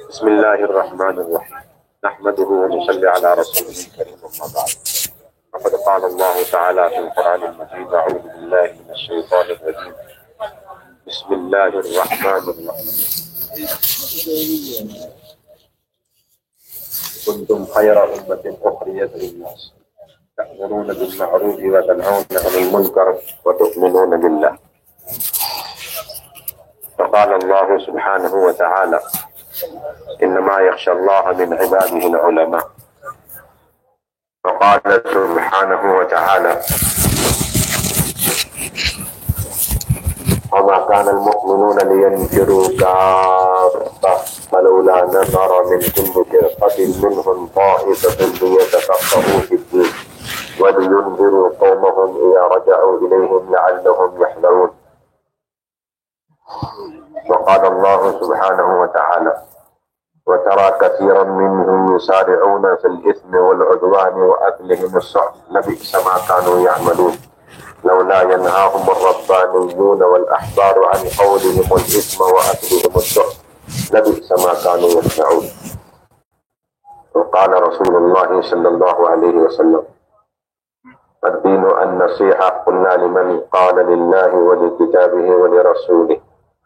بسم الله الرحمن الرحيم نحمده ونصلي على رسوله الكريم أما بعد فقد قال الله تعالى في القرآن المجيد أعوذ بالله من الشيطان الرجيم بسم الله الرحمن الرحيم كنتم خير أمة أخرجت للناس تأمرون بالمعروف وتنهون عن المنكر وتؤمنون بالله فقال الله سبحانه وتعالى إنما يخشى الله من عباده العلماء وقال سبحانه وتعالى وما كان المؤمنون لينفروا كافة فلولا نفر من كل فرقة منهم طائفة ليتفقهوا في الدين ولينذروا قومهم إذا رجعوا إليهم لعلهم يحذرون وقال الله سبحانه وتعالى وترى كثيرا منهم يسارعون في الإثم والعدوان وأكلهم السحت لبئس ما كانوا يعملون لولا ينهاهم الربانيون والأحبار عن قولهم الإثم وأكلهم السحت لبئس ما كانوا يصنعون وقال رسول الله صلى الله عليه وسلم الدين النصيحة قلنا لمن قال لله ولكتابه ولرسوله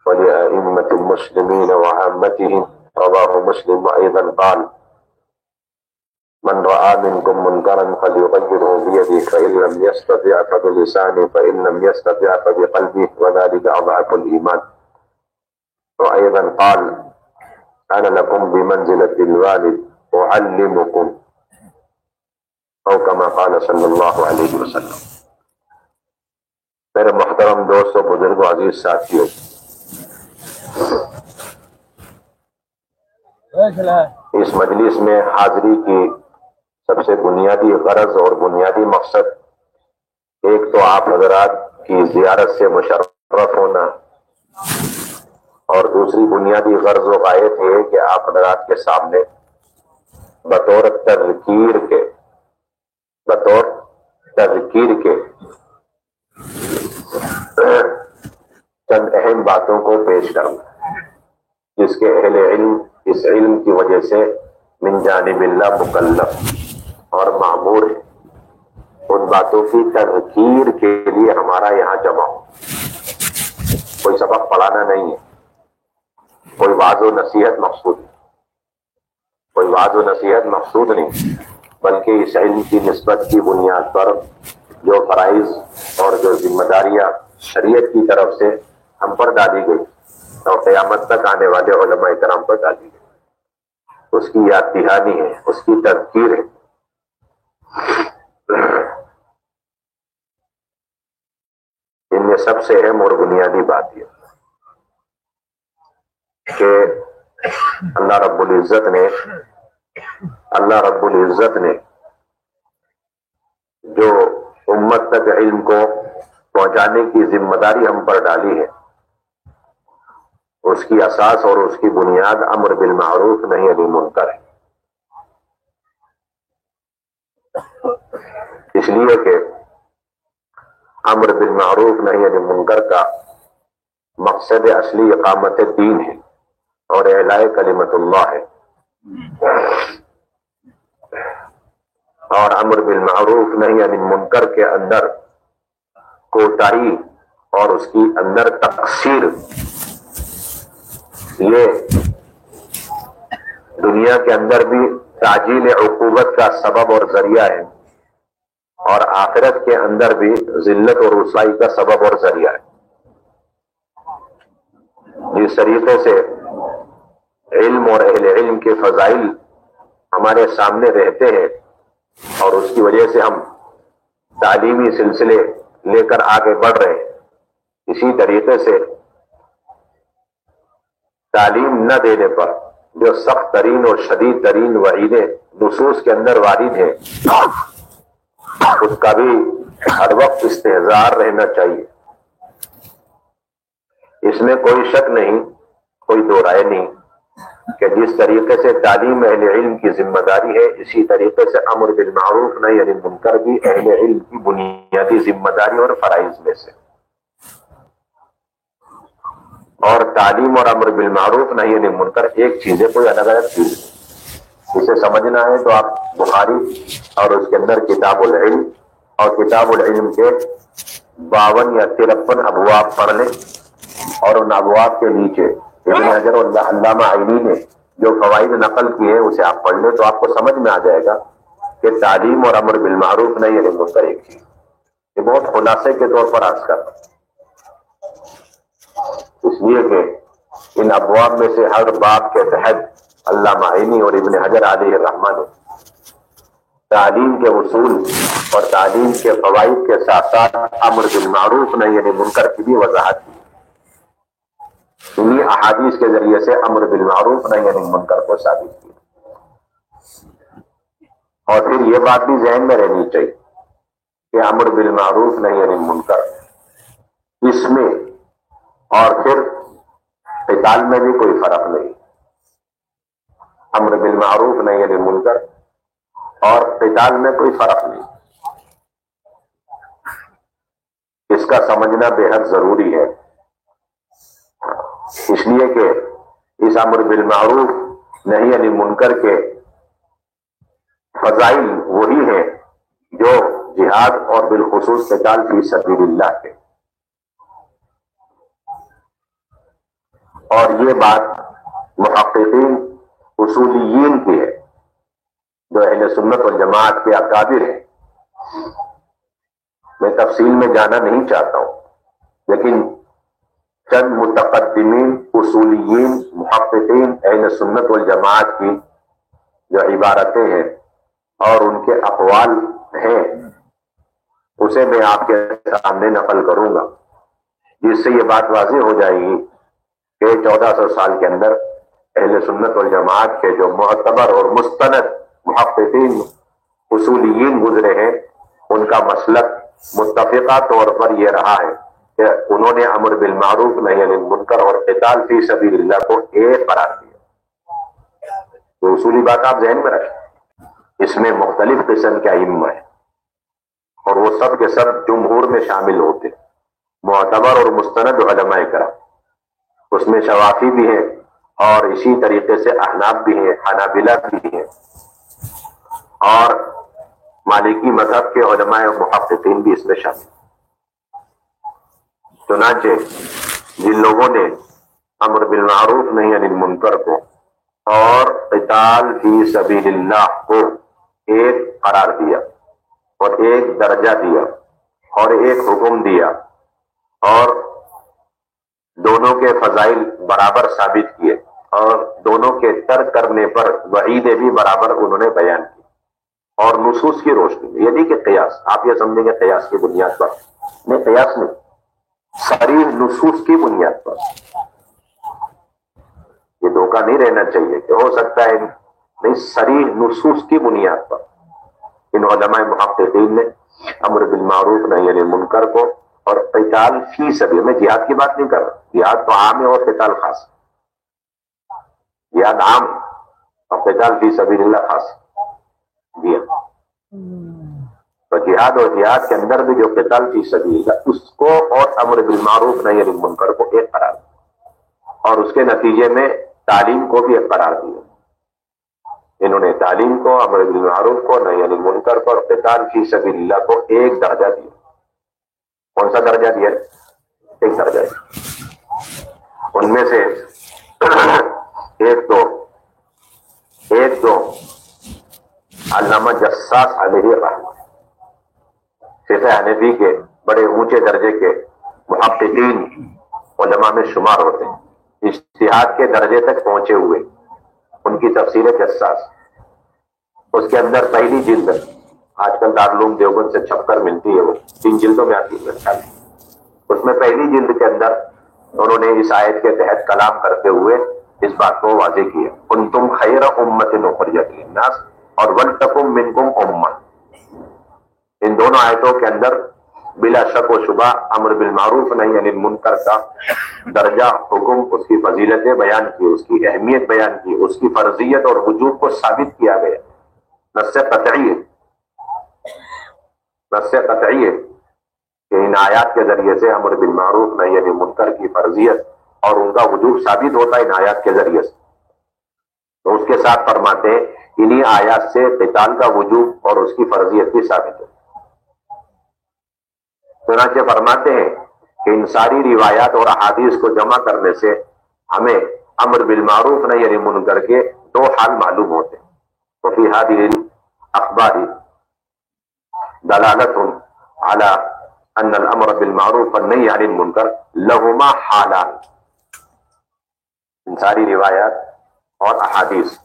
ولأئمة المسلمين وعامتهم رواه مسلم وأيضا قال من رأى منكم منكرا فليغيره بيده فإن لم يستطع فبلسانه فإن لم يستطع فبقلبه وذلك أضعف الإيمان وأيضا قال أنا لكم بمنزلة الوالد أعلمكم او كما قال صلی اللہ علیہ وسلم۔ میرے محترم دوستوں، بزرگوں، عزیز ساتھیوں، اس مجلس میں حاضری کی سب سے بنیادی غرض اور بنیادی مقصد ایک تو آپ حضرات کی زیارت سے مشرف ہونا، اور دوسری بنیادی غرض و غایت یہ ہے کہ آپ حضرات کے سامنے بطور تذکیر کے چند اہم باتوں کو پیش کرنا، جس کے اہل علم اس علم کی وجہ سے من جانب اللہ مکلف اور مامور ہے، ان باتوں کی تذکیر کے لیے ہمارا یہاں جمع ہو۔ کوئی سبق پڑھانا نہیں ہے، کوئی وعظ و نصیحت مقصود نہیں، بلکہ اس علم کی نسبت کی بنیاد پر جو فرائض اور جو ذمہ داریاں شریعت کی طرف سے ہم پر ڈالی گئی اور قیامت تک آنے والے علماء کرام پر ڈالی گئی، اس کی یاد دہانی ہے، اس کی تذکیر ہے۔ ان میں سب سے اہم اور بنیادی بات یہ کہ اللہ رب العزت نے جو امت تک علم کو پہنچانے کی ذمہ داری ہم پر ڈالی ہے، اس کی اساس اور اس کی بنیاد امر بالمعروف نہی عن المنکر ہے۔ اس لیے کہ امر بالمعروف نہی عن المنکر کا مقصد اصلی اقامت دین ہے اور اعلاء کلمت اللہ ہے، اور امر بالمعروف نہی عن المنکر کے اندر کوتاہی اور اس کی اندر تقصیر یہ دنیا کے اندر بھی تعجیل عقوبت کا سبب اور ذریعہ ہے، اور آخرت کے اندر بھی ذلت اور رسوائی کا سبب اور ذریعہ ہے۔ جس طریقے سے علم اور اہل علم کے فضائل ہمارے سامنے رہتے ہیں اور اس کی وجہ سے ہم تعلیمی سلسلے لے کر آگے بڑھ رہے ہیں، اسی طریقے سے تعلیم نہ دینے پر جو سخت ترین اور شدید ترین وعیدیں نصوص کے اندر وارد ہیں، اس کا بھی ہر وقت استحضار رہنا چاہیے۔ اس میں کوئی شک نہیں، کوئی دو رائے نہیں کہ جس طریقے سے تعلیم اہل علم کی ذمہ داری ہے، اسی طریقے سے امر بالمعروف نہی عن المنکر بھی اہل علم کی بنیادی ذمہ داری اور فرائض میں سے۔ اور تعلیم اور امر بالمعروف نہی عن المنکر ایک چیز ہے، کوئی الگ الگ چیز ہے۔ اسے سمجھنا ہے تو آپ بخاری اور اس کے اندر کتاب العلم اور کتاب العلم کے 52 یا 53 ابواب پڑھ لیں، اور ان ابواب کے نیچے ابن حجر اور علامہ عینی نے جو فوائد نقل کیے ہیں اسے آپ پڑھ لیں تو آپ کو سمجھ میں آ جائے گا کہ تعلیم اور امر بالمعروف نہی عن المنکر ایک چیز۔ یہ بہت خلاصے کے طور پر عرض کر رہا ہوں، اس لیے کہ ان ابواب میں سے ہر باب کے تحت علامہ عینی اور ابن حجر علیہ الرحمہ نے تعلیم کے اصول اور تعلیم کے فوائد کے ساتھ ساتھ امر بالمعروف نہی عن المنکر کی بھی وضاحت کی۔ انہی احادیث کے ذریعے سے امر بالمعروف نہی عن المنکر کو ثابت کیا۔ اور پھر یہ بات بھی ذہن میں رہنی چاہیے کہ امر بالمعروف نہی عن المنکر اس میں اور پھر قتال میں بھی کوئی فرق نہیں۔ امر بالمعروف نہی عن المنکر اور قتال میں کوئی فرق نہیں، اس کا سمجھنا بے حد ضروری ہے، اس لیے کہ اس امر بالمعروف نہی عن المنکر کے فضائل وہی ہیں جو جہاد اور بالخصوص قتال فی سبیل اللہ کے۔ اور یہ بات محققین اصولیین کی ہے جو اہل سنت والجماعت کے اکابر ہیں۔ میں تفصیل میں جانا نہیں چاہتا ہوں، لیکن چند متقدمین اصولیین محققین اہل سنت والجماعت کی جو عبارتیں ہیں اور ان کے اقوال ہیں اسے میں آپ کے سامنے نقل کروں گا، جس سے یہ بات واضح ہو جائے گی کہ 1400 سال کے اندر اہل سنت والجماعت کے جو معتبر اور مستند محققین اصولیین گزرے ہیں ان کا مسلک متفقہ طور پر یہ رہا ہے کہ انہوں نے امر بالمعروف نہی عن المنکر اور قتال فی سبیل اللہ کو ایک قرار دیا۔ تو اصولی بات آپ ذہن میں رکھیں، اس میں مختلف قسم کے ائمہ ہیں اور وہ سب کے سب جمہور میں شامل ہوتے ہیں، معتبر اور مستند علماء کرام، اس میں شوافی بھی ہیں اور اسی طریقے سے احناف بھی ہیں، حنابلہ بھی ہیں، اور مالکی مذہب کے علماء و محققین بھی اس میں شامل۔ چنانچہ جن لوگوں نے امر بالمعروف نہی عن المنکر کو اور قتال فی سبیل اللہ کو ایک قرار دیا اور ایک درجہ دیا اور ایک حکم دیا اور دونوں کے فضائل برابر ثابت کیے اور دونوں کے ترک کرنے پر وعیدیں بھی برابر انہوں نے بیان کی، اور نصوص کی روشنی میں، یہ نہیں کہ قیاس، آپ یہ سمجھیں گے قیاس کی بنیاد پر، نہیں، قیاس نہیں، صریح نصوص کی بنیاد پر۔ یہ دھوکہ نہیں رہنا چاہیے کہ ہو سکتا ہے نہیں، صریح نصوص کی بنیاد پر ان علماء محققین نے امر بالمعروف نہی عن المنکر کو اور قتال فی سبیل، میں جہاد کی بات نہیں کر رہا، جہاد تو عام ہے اور قتال خاص، جہاد عام اور قتال فی سبیل اللہ خاص، جی ہاں، تو جہاد اور جہاد کے اندر بھی جو قتال فی سبیل اللہ اس کو اور امر بالمعروف نہی عن المنکر کو ایک قرار دیا، اور اس کے نتیجے میں تعلیم کو بھی ایک قرار دیا۔ انہوں نے تعلیم کو، امر بالمعروف کو، نہی عن المنکر کو اور قتال فی سبیل اللہ کو ایک درجہ دیا۔ کون سا درجہ دیا؟ ایک درجہ دیا۔ ان میں سے ایک دو علامہ جساس علیہ رحمہ فقہ حنفی کے بڑے اونچے درجے کے محققین علماء میں شمار ہوتے ہیں، اجتہاد کے درجے تک پہنچے ہوئے، ان کی تفسیر جساس، اس کے اندر پہلی جلد آج کل دارالعلوم دیوبند سے چھپ کر ملتی ہے، وہ 3 جلدوں میں آتی ہے، اس میں پہلی جلد کے اندر انہوں نے اس آیت کے تحت کلام کرتے ہوئے اس بات کو واضح کیا، کنتم خیر امت اخرجت للناس اور ولتکم منکم امہ، ان دونوں آیتوں کے اندر بلا شک و شبہ امر بالمعروف نہی عن المنکر کا درجہ، حکم، اس کی فضیلتیں بیان کی، اس کی اہمیت بیان کی، اس کی فرضیت اور وجوب کو ثابت کیا گیا، نص قطعی ہے، نص قطعی ہے کہ ان آیات کے ذریعے سے امر بالمعروف نہی عن المنکر کی فرضیت اور ان کا وجوب ثابت ہوتا ہے ان آیات کے ذریعے سے. تو اس کے ساتھ فرماتے ہیں انہی آیات سے قتال کا وجوب اور اس کی فرضیت بھی ثابت ہے. چنانچہ فرماتے ہیں کہ ان ساری روایات اور احادیث کو جمع کرنے سے ہمیں امر بالمعروف نہی عن المنکر کے دو حال معلوم ہوتے ہیں. وفی هذه الاخبار دلالت على ان الامر بالمعروف والنهي عن المنکر لهما حالان. ان ساری روایات اور احادیث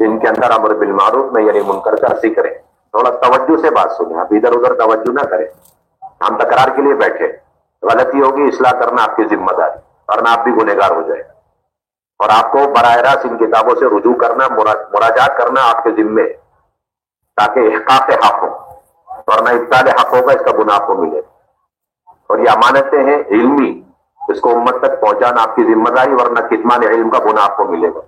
جن کے اندر امر بالمعروف نہی عن المنکر کا ذکر ہے، تھوڑا توجہ سے بات سنیں، آپ ادھر ادھر توجہ نہ کریں. ہم تکرار کے لیے بیٹھے، غلطی ہوگی اصلاح کرنا آپ کی ذمہ داری، ورنہ آپ بھی گنہگار ہو جائے. اور آپ کو براہ راست ان کتابوں سے رجوع کرنا، مراجعات کرنا آپ کے ذمے، تاکہ احقاق حق ہو، ورنہ ابطال حق ہوگا، اس کا گناہ آپ کو ملے. اور یہ امانتیں ہیں علمی، اس کو امت تک پہنچانا آپ کی ذمہ داری، ورنہ کتمان علم کا گناہ آپ کو ملے گا.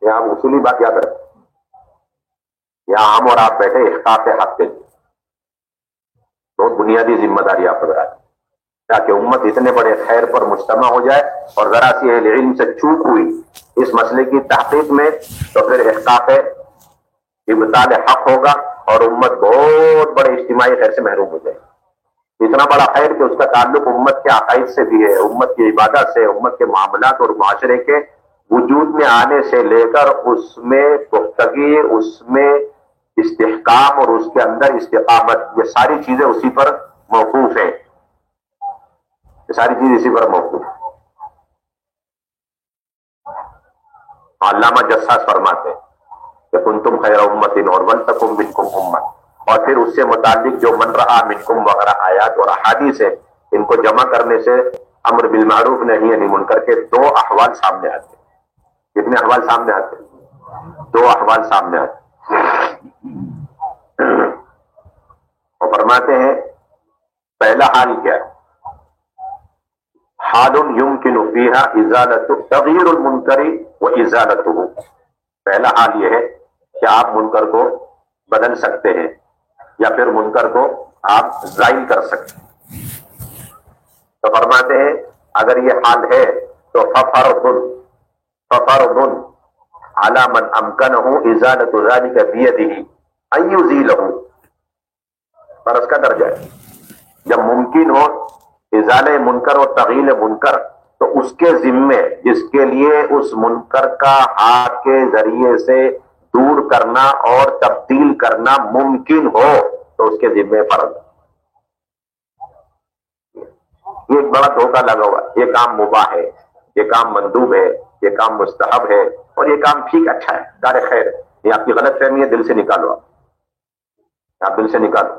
یہ آپ اصولی بات یاد رکھیں. یہاں ہم اور آپ بیٹھے احقاق حق کے لیے، بہت بنیادی ذمہ داری آپ پر آئی، تاکہ امت اتنے بڑے خیر پر مجتمع ہو جائے اور ذرا سی اہل علم سے چوک ہوئی اس مسئلے کی تحقیق میں تو پھر احقاق ابطال حق ہوگا اور امت بہت بڑے اجتماعی خیر سے محروم ہو جائے. اتنا بڑا خیر کہ اس کا تعلق امت کے عقائد سے بھی ہے، امت کی عبادت سے، امت کے معاملات اور معاشرے کے وجود میں آنے سے لے کر اس میں پختگی، اس میں استحکام اور اس کے اندر استقامت، یہ ساری چیزیں اسی پر موقوف ہیں. یہ ساری چیز اسی پر موقوف ہے. علامہ جساس فرماتے ہیں کہ کنتم خیر امت اور ولتکم منکم امت، اور پھر اس سے متعلق جو من رآ منکم وغیرہ آیات اور احادیث ہیں، ان کو جمع کرنے سے امر بالمعروف نہی عن المنکر کے دو احوال سامنے آتے ہیں. کتنے احوال سامنے آتے ہیں؟ دو احوال سامنے آتے ہیں. اور فرماتے ہیں پہلا حال کیا ہے؟ حال یمکن فیہا ازالت تغییر المنکر و ازالتہ. پہلا حال یہ ہے کہ آپ منکر کو بدل سکتے ہیں یا پھر منکر کو آپ زائل کر سکتے ہیں. تو فرماتے ہیں اگر یہ حال ہے تو ففرض علی من امکنہ ازالت ذلک بیدہ ان یزیلہ. فرض کا درجہ ہے، جب ممکن ہو ازالہ منکر اور تغییر منکر تو اس کے ذمے، جس کے لیے اس منکر کا ہاتھ کے ذریعے سے دور کرنا اور تبدیل کرنا ممکن ہو، تو اس کے ذمے فرض. یہ ایک بڑا دھوکہ لگا ہوا، یہ کام مباح ہے، یہ کام مندوب ہے، یہ کام مستحب ہے، اور یہ کام ٹھیک اچھا ہے، کار خیر ہے. یہ آپ کی غلط فہمی ہے، دل سے نکالو. آپ دل سے نکالو.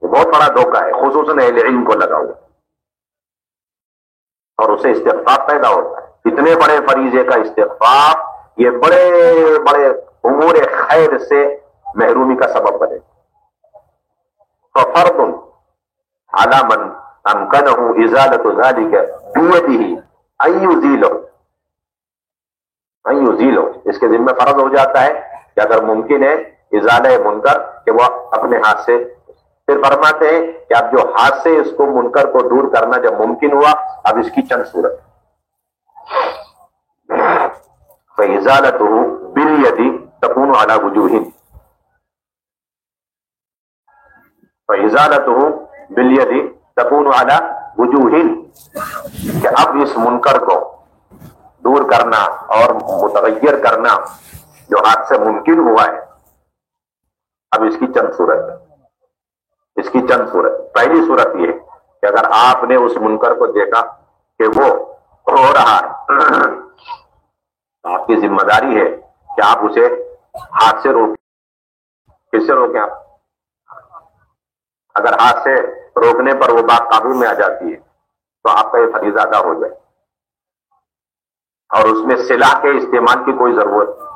یہ بہت بڑا دھوکہ ہے، خصوصاً اہل علم کو لگا ہوا، اور اسے استغفار پیدا ہوتا ہے. اتنے بڑے فریضے کا استغفار یہ بڑے بڑے امور خیر سے محرومی کا سبب بنے. ففرض علی من امکنہ ازالت ذلک بیدہ ان یزیلہ. اس کے ذمہ فرض ہو جاتا ہے کہ اگر ممکن ہے ازالہ منکر کہ وہ اپنے ہاتھ سے. پھر فرماتے ہیں کہ اب جو ہاتھ سے اس کو منکر کو دور کرنا جب ممکن ہوا، اب اس کی چند صورت. فَإِزَالَتُهُ بِالْيَدِ تَكُونُ عَلَى وُجُوهٍ. فَإِزَالَتُهُ بِالْيَدِ تَكُونُ عَلَى وُجُوهٍ، کہ اب اس منکر کو دور کرنا اور متغیر کرنا جو ہاتھ سے ممکن ہوا ہے، اب اس کی چند صورت ہے. اس کی چند صورت. پہلی صورت یہ ہے کہ اگر آپ نے اس منکر کو دیکھا کہ وہ ہو رہا ہے، آپ کی ذمہ داری ہے کہ آپ اسے ہاتھ سے روکیں. کس سے روکیں آپ؟ اگر ہاتھ سے روکنے پر وہ بات قابو میں آ جاتی ہے تو آپ کا یہ فریضہ ادا ہو جائے، اور اس میں سلاح کے استعمال کی کوئی ضرورت نہیں.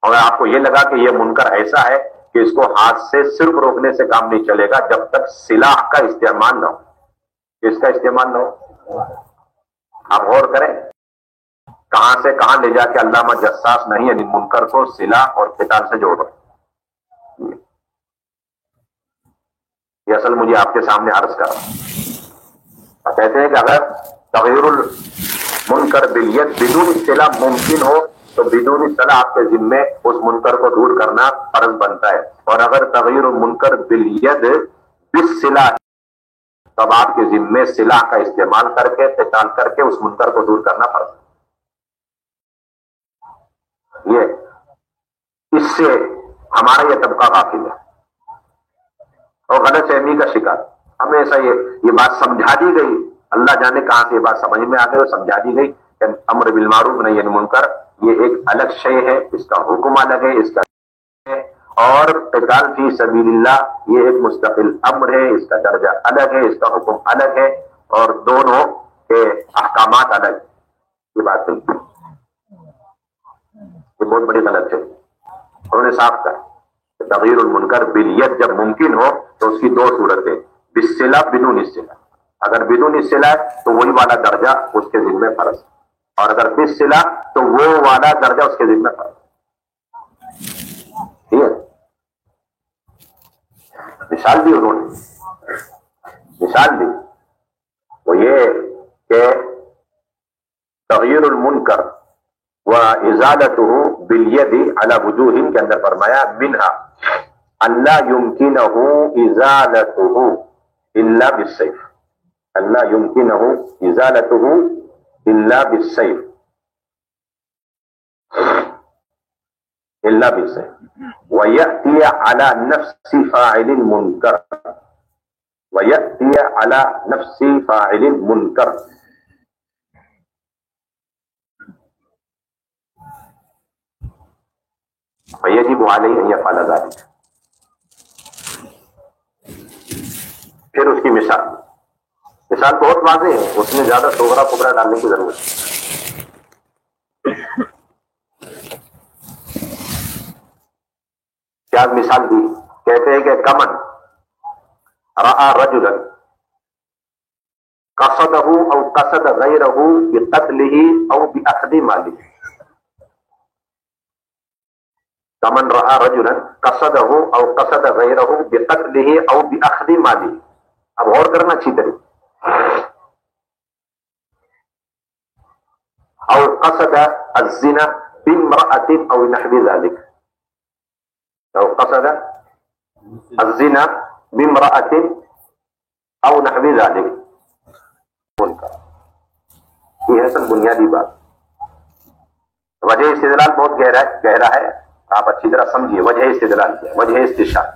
اور آپ کو یہ لگا کہ یہ منکر ایسا ہے کہ اس کو ہاتھ سے صرف روکنے سے کام نہیں چلے گا جب تک سلاح کا استعمال نہ ہو. اس کا استعمال نہ ہو. آپ غور کریں کہاں سے کہاں لے جا کے علامہ جساس نہیں یعنی منکر کو سلاح اور قتال سے جوڑ رہے. یہ اصل مجھے آپ کے سامنے عرض کر رہا ہوں. کہتے ہیں کہ اگر تغیر المنکر بالید بدون اصطلاح ممکن ہو تو بدون اصطلاح آپ کے ذمے اس منکر کو دور کرنا فرض بنتا ہے، اور اگر تغیر المنکر بالید بالصلاح تب آپ کے ذمے صلاح کا استعمال کر کے قتال کر کے اس منکر کو دور کرنا فرض ہے۔ یہ اس سے ہمارا یہ طبقہ غافل ہے اور غلط فہمی کا شکار۔ ہمیشہ یہ بات سمجھا دی گئی، اللہ جانے کہاں سے یہ بات سمجھ میں آ گئی اور سمجھا دی گئی کہ امر بالمعروف نہی عن المنکر یہ ایک الگ شے ہے، اس کا حکم الگ ہے، اس کا ہے، اور قتال فی سبیل اللہ یہ ایک مستقل امر ہے، اس کا درجہ الگ ہے، اس کا حکم الگ ہے، اور دونوں کے احکامات الگ۔ یہ بات نہیں، یہ بہت بڑی غلط ہے۔ انہوں نے صاف کہا کہ تغیر المنکر بالید جب ممکن ہو تو اس کی دو صورتیں، بالصلاح بدون اصطلاح۔ اگر بدون اصطلاح تو وہی والا درجہ اس کے ذمہ فرض، اور اگر بالصلاح تو وہ والا درجہ اس کے ذمہ فرض۔ ٹھیک ہے، مثال دی انہوں نے، مثال دی وہ یہ کہ تغیر المنکر وازالته بالید علی وجوہ کے اندر فرمایا منها اللہ یمکنہ ازالته الا بالسیف، اللہ یمکنہ ازالته الا بالسیف، الا بالسیف ویأتی علی نفس فاعل المنکر، ویأتی علی نفس فاعل المنکر، فیجب علیہ ان یفعل ذلک۔ پھر اس کی مثال بہت واضح ہے، اس میں زیادہ توغرا پھبرا ڈالنے کی ضرورت ہے۔ کیا مثال دی؟ کہتے ہیں کہ کمن رأى رجلا قصده او قصد غیره بقتله او بأخذ ماله، کمن رأى رجلا قصده او قصد غیره بقتله او بأخذ ماله۔ اب غور کرنا اچھی طرح، او قصد الزنا بامرأة او نحو ذلك، او قصد الزنا بامرأة او نحو ذلك، یہ ہے سب بنیادی بات۔ وجہ استدلال بہت گہرا ہے، آپ اچھی طرح سمجھیے۔ وجہ استدلال کیا؟ وجہ استشہاد،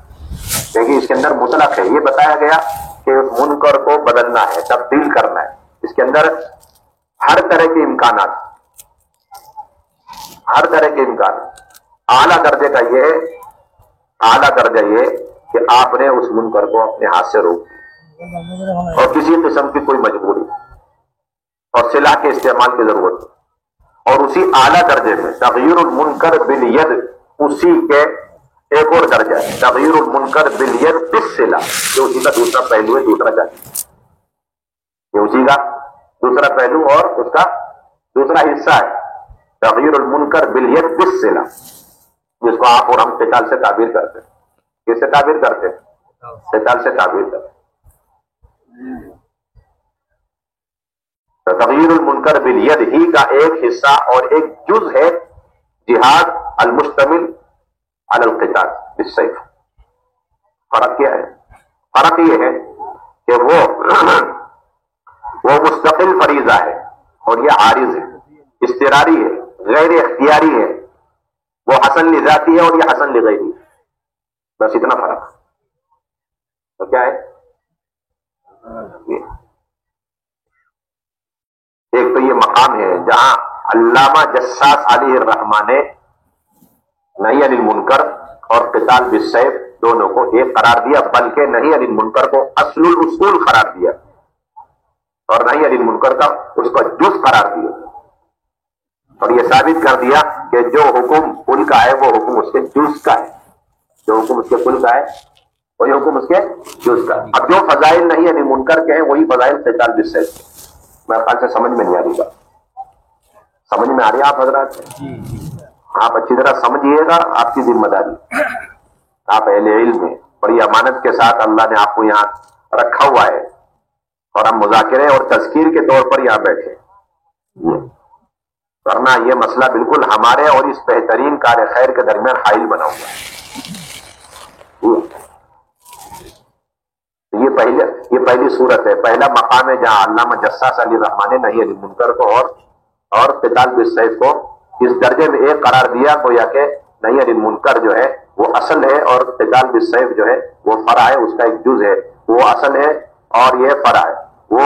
کیونکہ اس کے اندر مطلق ہے، یہ بتایا گیا کہ اس منکر کو بدلنا ہے، تبدیل کرنا ہے، اس کے اندر ہر طرح کے امکانات، ہر طرح کے امکانات۔ اعلیٰ درجے کا یہ ہے، اعلیٰ درجہ یہ کہ آپ نے اس منکر کو اپنے ہاتھ سے روک دیا اور کسی قسم کی کوئی مجبوری اور سلاح کے استعمال کی ضرورت ہے، اور اسی اعلیٰ درجے میں تغیر المنکر بالید، اسی کے ایک اور درجہ ہے تغیر المنکر بالید بالصلاح، جو اسی کا دوسرا پہلو ہے، دوسرا جانب، یہ اسی کا دوسرا پہلو اور اس کا دوسرا حصہ ہے، تغیر المنکر بالید بالصلاح، جس کو آپ اور ہم قتال سے تعبیر کرتے ہیں۔ کس سے تعبیر کرتے ہیں؟ قتال سے تعبیر کرتے ہیں۔ تغیر المنکر بالید ہی کا ایک حصہ اور ایک جز ہے جہاد المشتمل علی القتال بالسیف۔ فرق کیا ہے؟ فرق یہ ہے کہ وہ مستقل فریضہ ہے اور یہ عارض ہے، اضطراری ہے، غیر اختیاری ہے، وہ حسن لذاتی ہے اور یہ حسن لغیری ہے، بس اتنا فرق۔ تو کیا ہے؟ ایک تو یہ مقام ہے جہاں علامہ جساس علیہ الرحمہ نے نہی عن المنکر اور قتال بالسیف دونوں کو ایک قرار دیا، بلکہ نہی عن المنکر کو اصل الاصول قرار دیا اور نہی عن المنکر کا اس کا جز قرار دیا، اور یہ ثابت کر دیا کہ جو حکم کل کا ہے وہ حکم اس کے جز کا ہے، جو حکم اس کے کل کا ہے وہی حکم اس کے جز کا ہے۔ اب جو فضائل نہی عن المنکر کے ہیں وہی فضائل قتال بالسیف کے۔ میرے خیال سے سمجھ میں نہیں آ رہی بات، سمجھ میں آ رہی ہے آپ حضرات؟ آپ اچھی طرح سمجھیے گا، آپ کی ذمہ داری، آپ اہل علم ہیں، بڑی امانت کے ساتھ اللہ نے آپ کو یہاں رکھا ہوا ہے، اور ہم مذاکرے اور تذکیر کے طور پر یہاں بیٹھے، ورنہ یہ مسئلہ بالکل ہمارے اور اس بہترین کار خیر کے درمیان حائل بنا ہوا ہے۔ یہ پہلی صورت ہے، پہلا مقام ہے جہاں علامہ جساس علی الرحمٰن نے نہی عن المنکر کو اور قتال بالسیف کو اس درجے میں ایک قرار دیا، گویا کہ نہی عن المنکر جو ہے وہ اصل ہے اور قتال بالسیف جو ہے وہ فرع ہے، اس کا ایک جز ہے، وہ اصل ہے اور یہ فرع ہے، وہ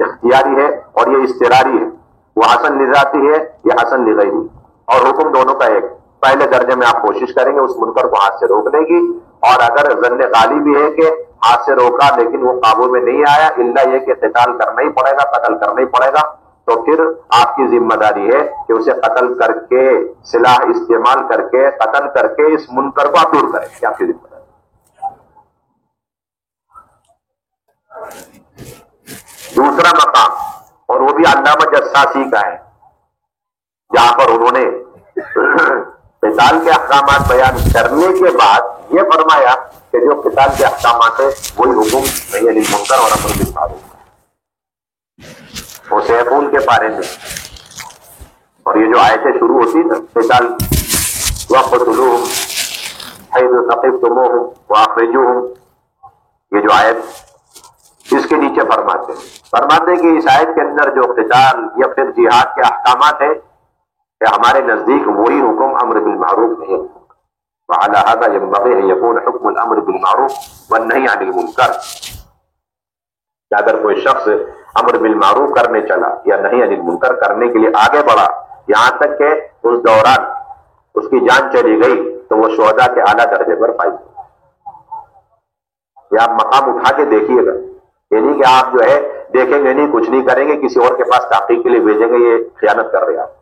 اختیاری ہے اور یہ اضطراری ہے، وہ حسن لذاتی ہے، یہ حسن لغیری، اور حکم دونوں کا ایک۔ پہلے درجے میں آپ کوشش کریں گے اس منکر کو ہاتھ سے روکنے کی، اور اگر ظن غالب بھی ہے کہ ہاتھ سے روکا لیکن وہ قابو میں نہیں آیا، الا یہ کہ قتال کرنا ہی پڑے گا، قتل کرنا ہی پڑے گا، تو پھر آپ کی ذمہ داری ہے کہ اسے قتل کر کے، سلاح استعمال کر کے، قتل کر کے اس منکر کو آپ دور کریں، یہ آپ کی ذمہ داری۔ دوسرا مقام، اور وہ بھی علامہ جساسی کا ہے، جہاں پر انہوں نے قتال کے احکامات بیان کرنے کے بعد یہ فرمایا کہ جو قتال کے احکامات ہیں وہی حکم نہی عن المنکر اور امر بالمعروف وہ سیفون کے بارے میں، اور یہ جو آیتیں شروع ہوتی نا، قتال وقتلوہم حیث ثقفتموہم واخرجوہم، یہ جو آیت اس کے نیچے فرماتے ہیں کہ اس آیت کے اندر جو قتال یا پھر جہاد کے احکامات ہیں کہ ہمارے نزدیک وہی حکم امر بالمعروف نہیں ہے، وعلی ھذا ينبغي ان يكون حکم الامر بالمعروف والنہی عن المنکر، کہ اگر کوئی شخص امر بالمعروف کرنے چلا یا نہی عن المنکر کرنے کے لیے آگے بڑھا، یہاں تک کہ اس دوران اس کی جان چلی گئی، تو وہ شہداء کے اعلیٰ درجے پر فائز ہوگا۔ یہ آپ مقام اٹھا کے دیکھیے گا، یعنی کہ آپ جو ہے دیکھیں گے نہیں، کچھ نہیں کریں گے، کسی اور کے پاس تحقیق کے لیے بھیجیں گے، یہ خیانت کر رہے آپ،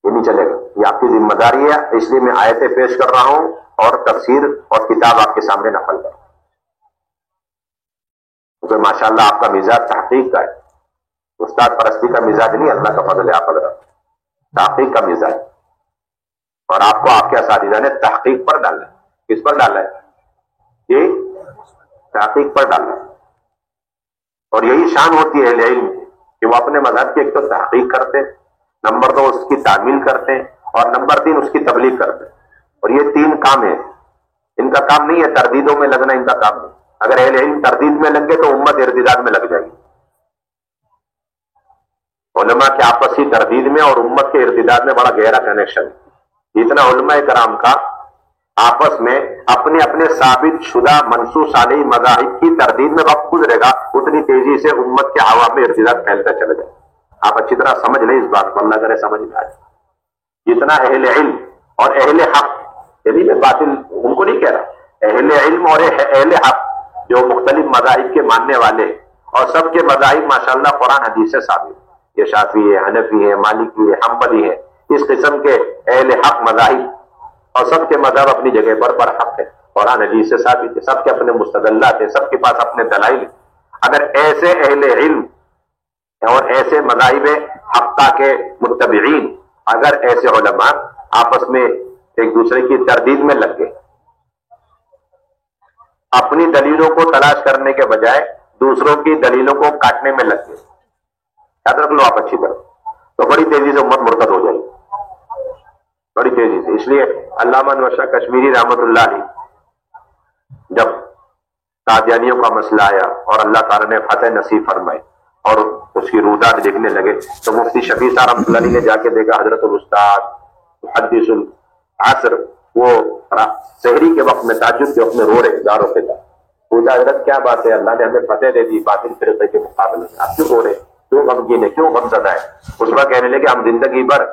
یہ نہیں چلے گا، یہ آپ کی ذمہ داری ہے، اس لیے میں آیتیں پیش کر رہا ہوں اور تفسیر اور کتاب آپ کے سامنے نقل کر رہا ہوں، کیونکہ ماشاءاللہ آپ کا مزاج تحقیق کا ہے، استاد پرستی کا مزاج نہیں، اللہ کا فضل ہے، آپ کا تحقیق کا مزاج، اور آپ کو آپ کے اساتذہ نے تحقیق پر ڈالا ہے۔ کس پر ڈالا ہے؟ یہ تحقیق پر ڈالا ہے، اور یہی شان ہوتی ہے اہل علم کہ وہ اپنے مذہب کی ایک تو تحقیق کرتے ہیں، نمبر 2 اس کی تعمیل کرتے ہیں، اور نمبر 3 اس کی تبلیغ کرتے ہیں، اور یہ 3 کام ہیں، ان کا کام نہیں ہے تردیدوں میں لگنا، ان کا کام نہیں، اگر اہل علم تردید میں لگ گئے تو امت ارتداد میں لگ جائے گی۔ علماء کے آپسی تردید میں اور امت کے ارتداد میں بڑا گہرا کنیکشن ہے، جتنا علماء کرام کا آپس میں اپنے اپنے ثابت شدہ منصوص علیہ مذاہب کی تردید میں وقت گزرے گا، اتنی تیزی سے امت کے عوام میں ارتداد پھیلتا چلا جائے۔ آپ اچھی طرح سمجھ لیں اس بات کو، اللہ کرے سمجھ میں آئے۔ جتنا اہل علم اور اہل حق، یعنی میں باطل ان کو نہیں کہہ رہا، اہل علم اور اہل حق جو مختلف مذاہب کے ماننے والے، اور سب کے مذاہب ماشاءاللہ قرآن حدیث سے ثابت، یہ شافعی ہے، حنفی ہے، مالکی ہے، حنبلی ہے، اس قسم کے اہل حق مذاہب، اور سب کے مذہب اپنی جگہ پر حق ہے، قرآن حدیث سے ثابت ہے، سب کے اپنے مستدلات ہیں، سب کے پاس اپنے دلائل ہیں۔ اگر ایسے اہل علم اور ایسے مذاہب حقہ کے متبعین، اگر ایسے علماء آپس میں ایک دوسرے کی تردید میں لگ گئے، اپنی دلیلوں کو تلاش کرنے کے بجائے دوسروں کی دلیلوں کو کاٹنے میں لگ گئے، یاد رکھ لو آپ اچھی طرح، تو بڑی تیزی سے امت مرتد ہو جائے گی، بڑی تیزی سے۔ اس لیے علامہ انور شاہ کشمیری رحمۃ اللہ علیہ جب قادیانیوں کا مسئلہ آیا اور اللہ تعالیٰ نے فتح نصیب فرمائے اور اس کی رودات دیکھنے لگے، تو مفتی شفیع صاحب رحمۃ اللہ علیہ نے جا کے دیکھا حضرت الاستاد محدث العصر وہ سحری کے وقت میں، تہجد کے وقت میں رو رہے، داروں کے ساتھ پوچھا، حضرت کیا بات ہے، اللہ نے ہمیں فتح دے دی باطل فرقے کے مقابلے میں، آپ کیوں رو رہے، کیوں غمگین ہے، کیوں غمزدہ ہے؟ اس وقت کہنے لگے ہم زندگی بھر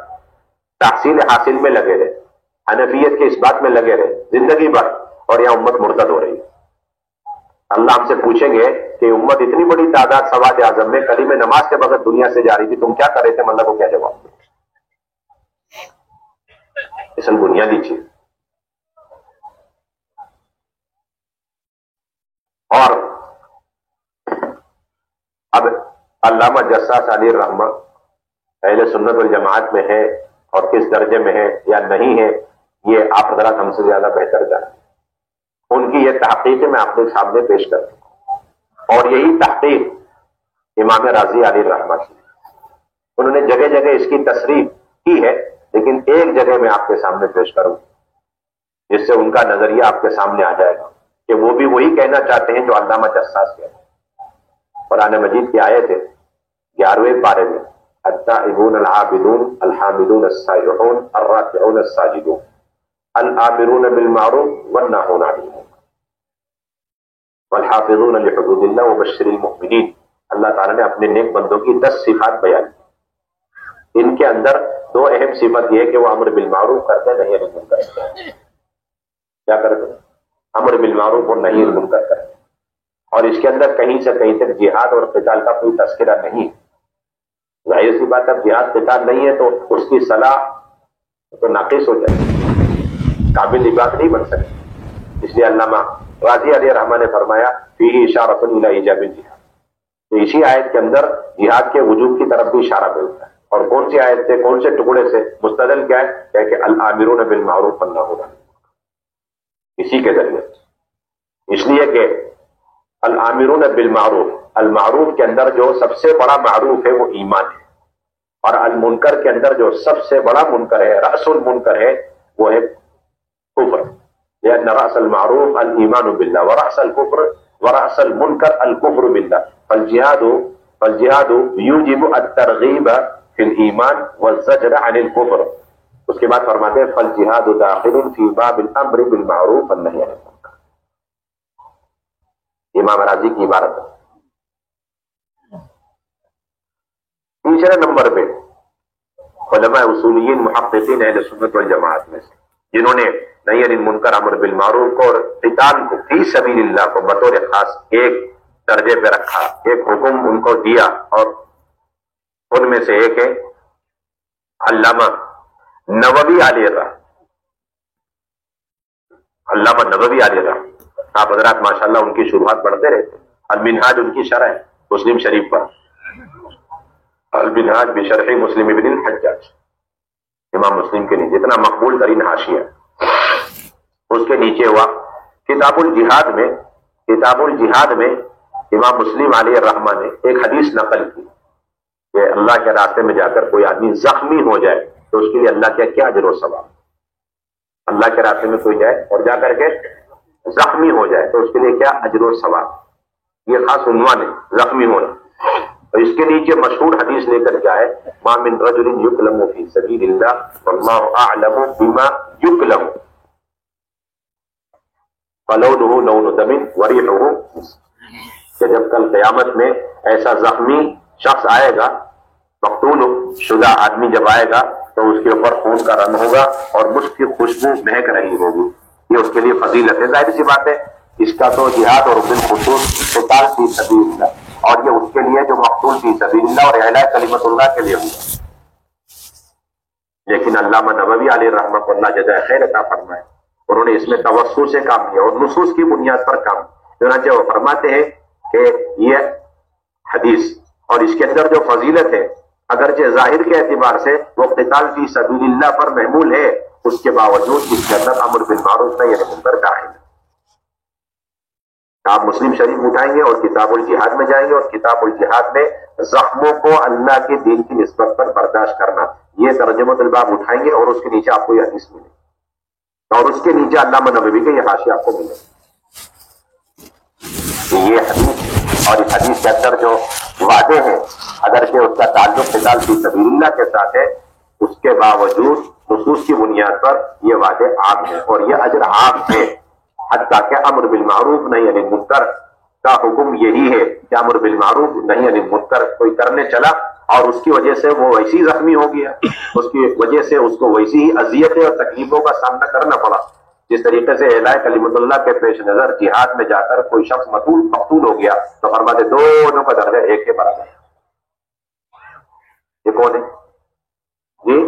تحصیل حاصل میں لگے رہے، حنفیت کے اس بات میں لگے رہے زندگی بھر، اور یہاں امت مرتد ہو رہی ہے۔ اللہ ہم سے پوچھیں گے کہ امت اتنی بڑی تعداد سواد اعظم میں کلمہ نماز کے بغیر دنیا سے جا رہی تھی، تم کیا کر رہے تھے؟ اللہ کو کیا جواب دے؟ اصل بنیادی چیز۔ اور اب علامہ جساس علی الرحمہ اہل سنت والجماعت میں ہے اور کس درجے میں ہے یا نہیں ہے، یہ آپ حضرات ہم سے زیادہ بہتر جانیں۔ ان کی یہ تحقیق میں آپ کے سامنے پیش کر دوں۔ اور یہی تحقیق امام رازی علیہ الرحمہ کی، انہوں نے جگہ جگہ اس کی تصریح کی ہے، لیکن ایک جگہ میں آپ کے سامنے پیش کروں جس سے ان کا نظریہ آپ کے سامنے آ جائے گا کہ وہ بھی وہی کہنا چاہتے ہیں جو علامہ جساس کہتے ہیں۔ قرآن مجید کی آیت ہے 11ویں پارے میں، التائبون العابدون الحامدون السائحون الراکعون الساجدون الآمرون بالمعروف والناہون عن المنکر والحافظون لحدود اللہ وبشر المؤمنین۔ اللہ تعالیٰ نے اپنے نیک بندوں کی 10 صفات بیان کی، ان کے اندر 2 اہم صفت یہ ہے کہ وہ امر بالمعروف کرتے ہیں، نہی عن المنکر کرتے ہیں۔ کیا کرتے ہیں؟ امر بالمعروف اور نہی عن المنکر کرتے ہیں، اور اس کے اندر کہیں سے کہیں تک جہاد اور قتال کا کوئی تذکرہ نہیں ہے۔ ظاہر سی بات ہے، جہاد قتال نہیں ہے تو اس کی صلاح تو ناقص ہو جائے گی، قابل عبادت نہیں بن سکتی۔ اس لیے علامہ رازی علیہ الرحمہ نے فرمایا فیہ اشارۃ الی ایجاب الجہاد، تو اسی آیت کے اندر جہاد کے وجوب کی طرف بھی اشارہ ملتا ہے۔ اور کون سی آیت سے، کون سے ٹکڑے سے مستدل کیا ہے کہ الآمرون بالمعروف والناہون عن المنکر، اسی کے ذریعے، اس لیے کہ الآمرون بالمعروف، المعروف کے اندر جو سب سے بڑا معروف ہے وہ ایمان ہے، اور المنکر کے اندر جو سب سے بڑا منکر ہے، رأس المنکر ہے، وہ ہے کفر، لأن رأس المعروف الایمان باللہ ورأس الکفر ورأس المنکر الکفر باللہ، فالجہاد یوجب الترغیب فی الایمان والزجر عن الکفر۔ اس کے بعد فرماتے ہیں فالجہاد داخل فی باب الامر بالمعروف والنہی عن المنکر۔ امام راضی کی عبارت ہے۔ تیسرے نمبر پہ علماء اصولیین محققین اہل سنت والجماعت میں سے جنہوں نے نہی عن المنکر، امر بالمعروف کو اور قتال کو فی سبیل اللہ کو بطور خاص ایک درجے پہ رکھا، ایک حکم ان کو دیا، اور ان میں سے ایک ہے علامہ نووی علیہ الرحمہ۔ علامہ نووی علیہ الرحمہ، آپ حضرات ماشاءاللہ ان کی شروحات پڑھتے رہتے، المنہاج ان کی شرح ہے مسلم شریف پر، المنہاج بشرح مسلم ابن الحجاج، امام مسلم کے نیچے اتنا مقبول ترین حاشیہ، اس کے نیچے ہوا کتاب الجہاد میں، کتاب الجہاد میں امام مسلم علیہ الرحمہ نے ایک حدیث نقل کی کہ اللہ کے راستے میں جا کر کوئی آدمی زخمی ہو جائے تو اس کے لیے اللہ کیا اجر و ثواب، اللہ کے راستے میں کوئی جائے اور جا کر کے زخمی ہو جائے تو اس کے لیے کیا اجر و ثواب، یہ خاص عنوان ہے زخمی ہونا۔ اور اس کے نیچے مشہور حدیث لے کر کے آئے ما من رجل یکلم فی سبیل اللہ واللہ اعلم بما یکلم فلونہ لون دم وریحہ، کہ جب کل قیامت میں ایسا زخمی شخص آئے گا، مقتول شدہ آدمی جب آئے گا تو اس کے اوپر خون کا رنگ ہوگا اور مشک کی خوشبو مہک رہی ہوگی، یہ اس کے لیے فضیلت ہے۔ ظاہر سی بات ہے اس کا تو جہاد اور بالخصوص قتال فی سبیل اللہ، اور یہ اس کے لیے جو مقتول فی سبیل اللہ اور اعلاء کلمت اللہ کے لیے ہوا۔ لیکن علامہ نووی علیہ الرحمہ کو اللہ جزائے خیر عطا فرمائے، انہوں نے اس میں توسع سے کام کیا اور نصوص کی بنیاد پر کام، چنانچہ وہ فرماتے ہیں کہ یہ حدیث اور اس کے اندر جو فضیلت ہے اگرچہ ظاہر کے اعتبار سے وہ قتال فی سبیل اللہ پر محمول ہے، اس کے باوجود اس کے اندر امر بالمعروف نہی عن المنکر داخل ہے۔ آپ مسلم شریف اٹھائیں گے اور کتاب الجہاد میں جائیں گے، اور کتاب الجہاد میں زخموں کو اللہ کے دین کی نسبت پر برداشت کرنا، یہ ترجمۃ الباب اٹھائیں گے اور اس کے نیچے آپ کو یہ حدیث ملے، اور اس کے نیچے علامہ نووی کے یہ حاشیہ آپ کو ملے کہ یہ حدیث اور اس حدیث کے اندر جو وعدے ہیں اگرچہ اس کا تعلق قتال فی سبیل اللہ کے ساتھ ہے، اس کے باوجود نصوص کی بنیاد پر یہ وعدے عام ہیں اور یہ اجر عام ہے، حتیٰ کہ امر بالمعروف نہی عن المنکر کا حکم یہی ہے کہ امر بالمعروف نہی عن المنکر کوئی کرنے چلا اور اس کی وجہ سے وہ ویسی زخمی ہو گیا، اس کی وجہ سے اس کو ویسی ہی اذیتیں اور تکلیفوں کا سامنا کرنا پڑا، جس طریقے سے اعلاء کلمت اللہ کے پیش نظر جہاد میں جا کر کوئی شخص مقتول ہو گیا تو فرماتے دونوں کا درجہ ایک کے برابر۔ یہ کون ہے؟ جی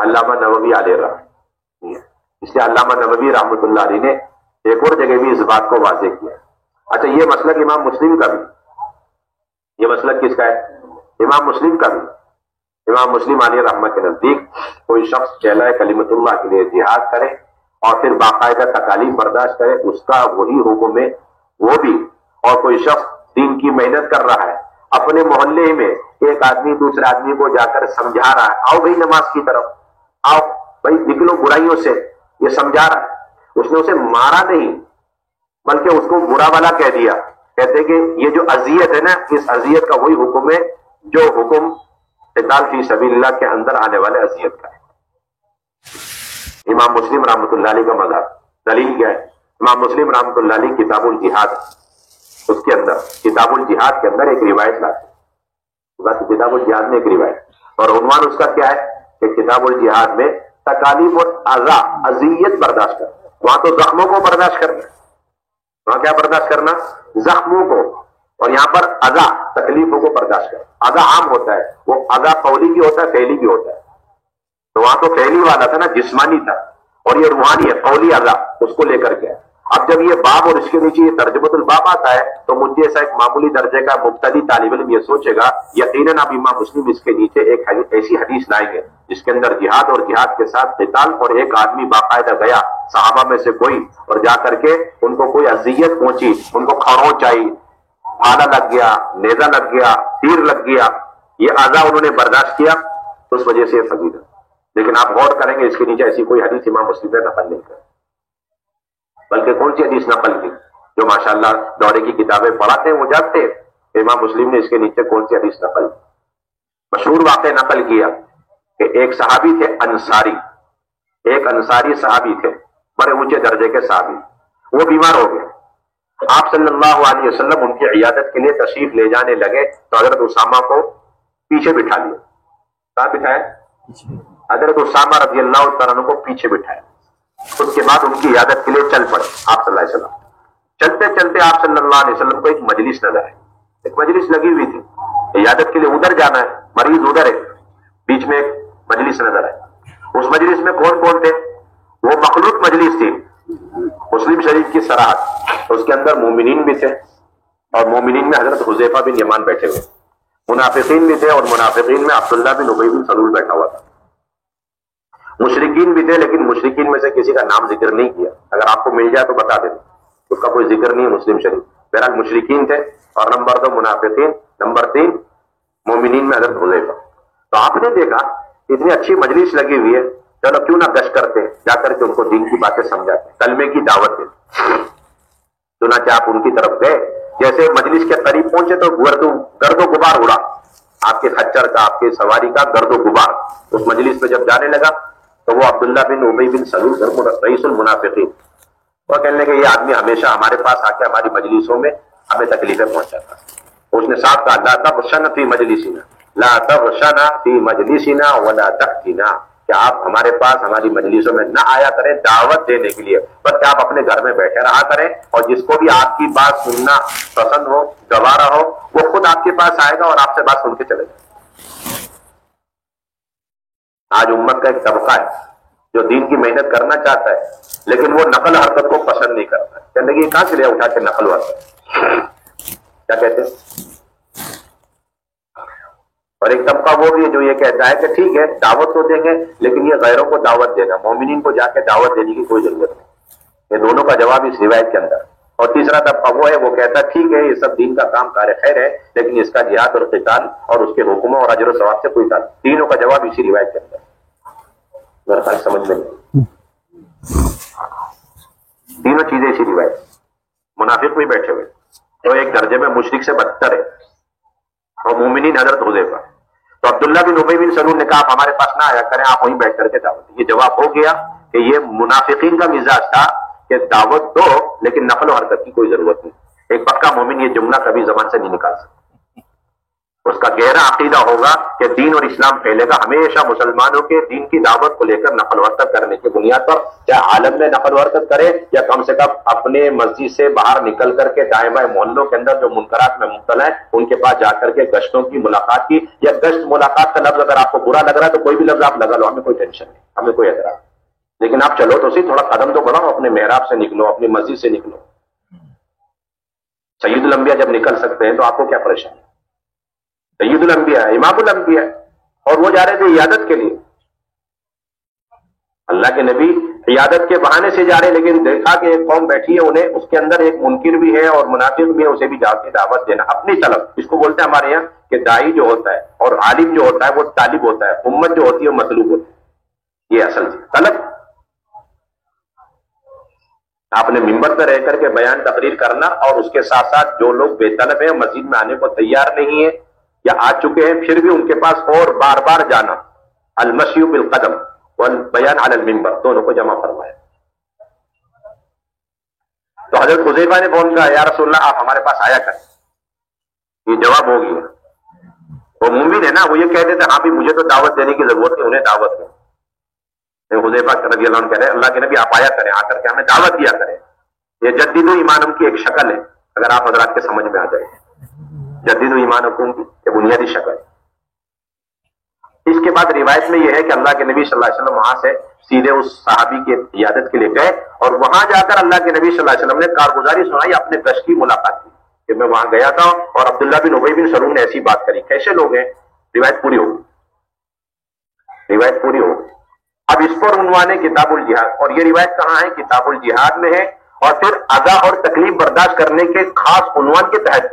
علامہ نووی علیہ الرحمہ۔ اس لیے علامہ نووی رحمۃ اللہ علیہ نے ایک اور جگہ بھی اس بات کو واضح کیا۔ اچھا، یہ مسلک امام مسلم کا بھی، یہ مسلک کس کا ہے؟ امام مسلم کا بھی۔ امام مسلم علیہ الرحمہ کے نزدیک کوئی شخص اعلاء کلمت اللہ کے لیے جہاد کرے اور پھر باقاعدہ تکالیف برداشت کرے، اس کا وہی حکم ہے وہ بھی، اور کوئی شخص دین کی محنت کر رہا ہے، اپنے محلے میں ایک آدمی دوسرے آدمی کو جا کر سمجھا رہا ہے، آؤ بھائی نماز کی طرف، آؤ بھائی نکلو برائیوں سے، یہ سمجھا رہا ہے، اس نے اسے مارا نہیں بلکہ اس کو برا والا کہہ دیا. کہتے کہ یہ جو اذیت ہے نا، اس اذیت کا وہی حکم ہے جو حکم قتال فی سبیل اللہ کے اندر آنے والے اذیت کا ہے. امام مسلم رحمۃ اللہ علیہ کا مذہب، دلیل کیا ہے؟ امام مسلم رحمۃ اللہ علیہ کتاب الجہاد، اس کے اندر کتاب الجہاد کے اندر ایک روایت لاتے، کتاب الجہاد میں ایک روایت، اور عنوان اس کا کیا ہے کہ کتاب الجہاد میں تکالیف اور اذیت برداشت کرنا. وہاں تو زخموں کو برداشت کرنا، وہاں کیا برداشت کرنا؟ زخموں کو، اور یہاں پر اذا تکلیفوں کو برداشت کرنا. اذا عام ہوتا ہے، وہ اذا قولی بھی ہوتا ہے، فعلی بھی ہوتا ہے. تو وہاں تو فعلی والا تھا نا، جسمانی تھا، اور یہ روحانی ہے، قولی اذا، اس کو لے کر کے. اب جب یہ باب اور اس کے نیچے یہ ترجمۃ الباب آتا ہے تو مجھے ایسا ایک معمولی درجے کا مبتدی طالب علم یہ سوچے گا یقیناً اب امام مسلم اس کے نیچے ایک ایسی حدیث لائیں گے جس کے اندر جہاد اور جہاد کے ساتھ قتال، اور ایک آدمی باقاعدہ گیا صحابہ میں سے کوئی، اور جا کر کے ان کو کوئی اذیت پہنچی، ان کو کھڑونچ آئی، آلہ لگ گیا، نیزہ لگ گیا، تیر لگ گیا، یہ اذا انہوں نے برداشت کیا، اس وجہ سے یہ فضیلت. لیکن آپ غور کریں گے اس کے نیچے ایسی کوئی حدیث امام مسلم نے نقل نہیں کر، بلکہ کون سی حدیث نقل کی جو ماشاءاللہ دورے کی کتابیں پڑھاتے ہیں وہ جانتے ہیں. امام مسلم نے اس کے نیچے کون سی حدیث نقل کی؟ مشہور واقعہ نقل کیا کہ ایک صحابی تھے انصاری، ایک انصاری صحابی تھے، بڑے اونچے درجے کے صحابی، وہ بیمار ہو گئے. آپ صلی اللہ علیہ وسلم ان کی عیادت کے لیے تشریف لے جانے لگے تو حضرت اسامہ کو پیچھے بٹھا لیا. کہاں بٹھایا؟ حضرت اسامہ رضی اللہ تعالیٰ عنہ کو پیچھے بٹھایا. اس کے بعد ان کی عیادت کے لیے چل پڑے آپ صلی اللہ علیہ وسلم. چلتے چلتے آپ صلی اللہ علیہ وسلم کو ایک مجلس نظر آئی، ایک مجلس لگی ہوئی تھی، عیادت کے لیے ادھر جانا ہے، مریض ادھر ہے، بیچ میں ایک مجلس نظر آئی. اس مجلس میں کون کون تھے؟ وہ مخلوط مجلس تھی، مسلم شریف کی صراحت، اس کے اندر مومنین بھی تھے، اور مومنین میں حضرت حذیفہ بن یمان بیٹھے ہوئے، منافقین بھی تھے، اور منافقین میں عبداللہ بن ابی بن سلول بیٹھا ہوا تھا، مشرکین بھی تھے، لیکن مشرکین میں سے کسی کا نام ذکر نہیں کیا. اگر آپ کو مل جائے تو بتا دیں، اس کا کوئی ذکر نہیں ہے مسلم شریف. بہرحال مشرکین تھے، اور نمبر 2 منافقین، نمبر 3 مومنین میں حضرت حذیفہ. تو آپ نے دیکھا اتنی اچھی مجلس لگی ہوئی ہے، چلو کیوں نہ گشت کرتے، جا کر کے ان کو دین کی باتیں سمجھاتے، کلمے کی دعوت دیتے. چنانچہ آپ ان کی طرف گئے، جیسے مجلس کے قریب پہنچے تو گرد و غبار اڑا، آپ کے خچر کا، آپ کے سواری کا گرد و غبار. اس مجلس میں جب جانے لگا تو وہ عبداللہ بن ابی بن سلول رئیس المنافقین، وہ کہنے لگے یہ آدمی ہمیشہ ہمارے پاس آ کے ہماری مجلسوں میں ہمیں تکلیفیں پہنچاتا. اس نے صاحب کہا لا تغشن فی مجلسنا، لا تغشن فی مجلسنا ولا تفتنا، کہ آپ ہمارے پاس ہماری مجلسوں میں نہ آیا کریں دعوت دینے کے لیے، بلکہ آپ اپنے گھر میں بیٹھے رہا کریں، اور جس کو بھی آپ کی بات سننا پسند ہو، گوارا ہو، وہ خود آپ کے پاس آئے گا اور آپ سے بات سن کے چلے گا. آج امت کا ایک طبقہ ہے جو دین کی محنت کرنا چاہتا ہے لیکن وہ نقل حرکت کو پسند نہیں کرتا. کہنے لگے کہاں سے لے اٹھا کے نقل حرکت، کیا کہتے ہیں؟ اور ایک طبقہ وہ بھی ہے جو یہ کہتا ہے کہ ٹھیک ہے دعوت تو دیں گے لیکن یہ غیروں کو دعوت دینا، مومنین کو جا کے دعوت دینے کی کوئی ضرورت نہیں. یہ دونوں کا جواب اس روایت کے اندر. اور تیسرا طبقہ وہ ہے وہ کہتا ہے ٹھیک ہے یہ سب دین کا کام کار خیر ہے لیکن اس کا جہاد اور قتال اور اس کے حکموں اور اجر و ثواب سے کوئی تعلق. تینوں کا جواب اسی روایت کے اندر. میرا خیال سمجھ میں نہیں، تینوں چیزیں اسی روایت. منافق بھی بیٹھے ہوئے تو ایک درجے میں مشرک سے بدتر ہے، اور مومنین حضرت حذیفہ. تو عبداللہ بن ابی بن سلول نے کہا آپ ہمارے پاس نہ آیا کریں، آپ وہیں بیٹھ کر کے دعوت. یہ جواب ہو گیا کہ یہ منافقین کا مزاج تھا کہ دعوت دو لیکن نقل و حرکت کی کوئی ضرورت نہیں. ایک پکا مومن یہ جملہ کبھی زبان سے نہیں نکال سکتا. اس کا گہرا عقیدہ ہوگا کہ دین اور اسلام پھیلے گا ہمیشہ مسلمانوں کے دین کی دعوت کو لے کر نقل و حرکت کرنے کی بنیاد پر، چاہے عالم میں نقل و حرکت کرے یا کم سے کم اپنے مسجد سے باہر نکل کر کے دائیں بائیں محلوں کے اندر جو منکرات میں مبتلا ہیں ان کے پاس جا کر کے گشتوں کی ملاقات کی. یا گشت ملاقات کا لفظ اگر آپ کو برا لگ رہا ہے تو کوئی بھی لفظ آپ لگا لو، ہمیں کوئی ٹینشن نہیں، ہمیں کوئی اعتراض، لیکن آپ چلو تو صحیح، تھوڑا قدم تو بڑھاؤ، اپنے محراب سے نکلو، اپنی مسجد سے نکلو. سید الانبیاء جب نکل سکتے ہیں تو آپ کو کیا پریشانی؟ سید الانبیاء، امام الانبیاء، اور وہ جا رہے تھے عیادت کے لیے. اللہ کے نبی عیادت کے بہانے سے جا رہے، لیکن دیکھا کہ ایک قوم بیٹھی ہے، انہیں اس کے اندر ایک منکر بھی ہے اور منافق بھی ہے، اسے بھی جا کے دعوت دینا اپنی طلب. اس کو بولتے ہیں ہمارے یہاں کہ داعی جو ہوتا ہے اور عالم جو ہوتا ہے وہ طالب ہوتا ہے، امت جو ہوتی ہے وہ مطلوب ہوتی ہے. یہ اصل طلب. آپ نے ممبر پہ رہ کر کے بیان تقریر کرنا، اور اس کے ساتھ ساتھ جو لوگ بے طلب ہیں، مسجد میں آنے کو تیار نہیں ہے یا آ چکے ہیں، پھر بھی ان کے پاس اور بار بار جانا. المشی بالقدم والبیان علی المنبر، دونوں کو جمع فرمایا. تو حضرت حذیفہ نے فون کہا یا رسول اللہ آپ ہمارے پاس آیا کریں. یہ جواب ہو گیا. وہ مومن ہے نا، وہ یہ کہتے تھے ہاں بھی مجھے تو دعوت دینے کی ضرورت ہے، انہیں دعوت دیں. حذیفہ رضی اللہ عنہ کہہ رہے اللہ کے نبی آپ آیا کریں، آ کر کے ہمیں دعوت دیا کریں. یہ جدید ایمانم کی ایک شکل ہے، اگر آپ حضرات کے سمجھ میں آ جائے. جدید ایمانکم کی یہ بنیادی شکل ہے. اس کے بعد روایت میں یہ ہے کہ اللہ کے نبی صلی اللہ علیہ وسلم وہاں سے سیدھے اس صحابی کی عیادت کے لیے گئے، اور وہاں جا کر اللہ کے نبی صلی اللہ علیہ وسلم نے کارگزاری سنائی، اپنے گشت کی ملاقات کی کہ میں وہاں گیا تھا اور عبداللہ بن ابی بن سلول نے ایسی بات کری. کیسے لوگ ہیں؟ روایت پوری ہوگی، روایت پوری ہوگی. اب اس پر عنوان ہے کتاب الجہاد، اور یہ روایت کہاں ہے؟ کتاب الجہاد میں ہے، اور پھر اذا اور تکلیف برداشت کرنے کے خاص عنوان کے تحت.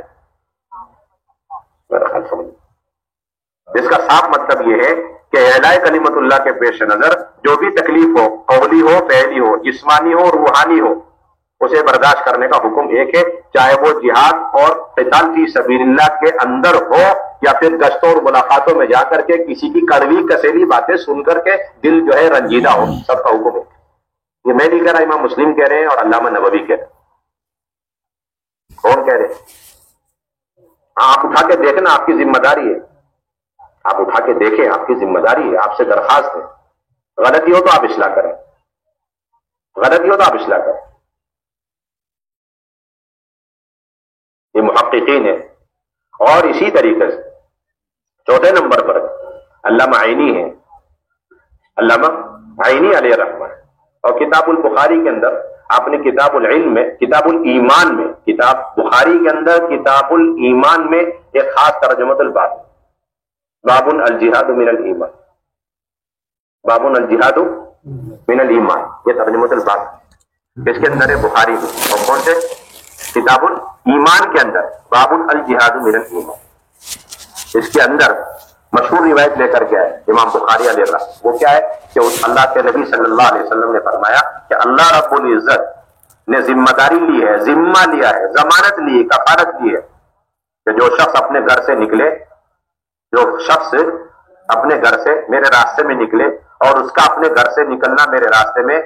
جس کا صاف مطلب یہ ہے کہ اعلاء کلمت اللہ کے پیش نظر جو بھی تکلیف ہو، قولی ہو، فعلی ہو، جسمانی ہو، روحانی ہو، اسے برداشت کرنے کا حکم ایک ہے، چاہے وہ جہاد اور قتال فی سبیل اللہ کے اندر ہو یا پھر گشتوں اور ملاقاتوں میں جا کر کے کسی کی کڑوی کسیلی باتیں سن کر کے دل جو ہے رنجیدہ ہو. سب کا حکم ہے. یہ میں نہیں کہہ رہا، امام مسلم کہہ رہے ہیں اور علامہ نووی کہہ رہے ہیں. کون کہہ رہے ہیں؟ آپ اٹھا کے دیکھنا، آپ کی ذمہ داری ہے. آپ اٹھا کے دیکھیں، آپ کی ذمہ داری ہے، آپ سے درخواست ہے. غلطی ہو تو آپ اصلاح کریں، غلطی ہو تو آپ اصلاح کریں. یہ محققین ہے. اور اسی طریقے سے چوتھے نمبر پر علامہ عینی ہے، علامہ عینی علیہ رحمہ. اور کتاب البخاری کے اندر آپ نے کتاب العلم میں، کتاب الایمان میں، کتاب بخاری کے اندر کتاب الایمان میں ایک خاص ترجمۃ الباب، باب الجہاد من الایمان، باب الجہاد من الایمان، یہ ترجمۃ الباب اس کے اندر ہے بخاری میں. اور کون سے؟ کتاب الایمان کے اندر باب الجہاد من الایمان. اس کے اندر مشہور روایت لے کر کے آئے امام بخاری علیہ اللہ. وہ کیا ہے کہ اس اللہ کے نبی صلی اللہ علیہ وسلم نے فرمایا کہ اللہ رب العزت نے ذمہ داری لی ہے، ذمہ لیا ہے، ضمانت لی ہے، کفالت لی ہے کہ جو شخص اپنے گھر سے نکلے، جو شخص اپنے گھر سے میرے راستے میں نکلے، اور اس کا اپنے گھر سے نکلنا میرے راستے میں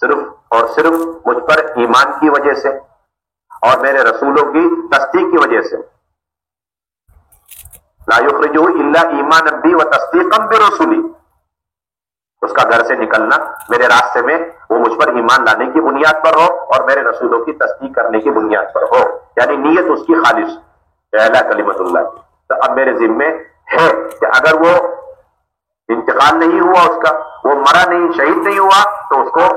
صرف اور صرف مجھ پر ایمان کی وجہ سے اور میرے رسولوں کی تصدیق کی وجہ سے، لا یخرجہ الا ایمانا بی و تصدیقا برسولی، اس کا گھر سے نکلنا میرے راستے میں وہ مجھ پر ایمان لانے کی بنیاد پر ہو اور میرے رسولوں کی تصدیق کرنے کی بنیاد پر ہو، یعنی نیت اس کی خالص اعلیٰ کلمت اللہ کی. تو اب میرے ذمے ہے کہ اگر وہ انتقال نہیں ہوا، اس کا وہ مرا نہیں، شہید نہیں ہوا، تو اس کو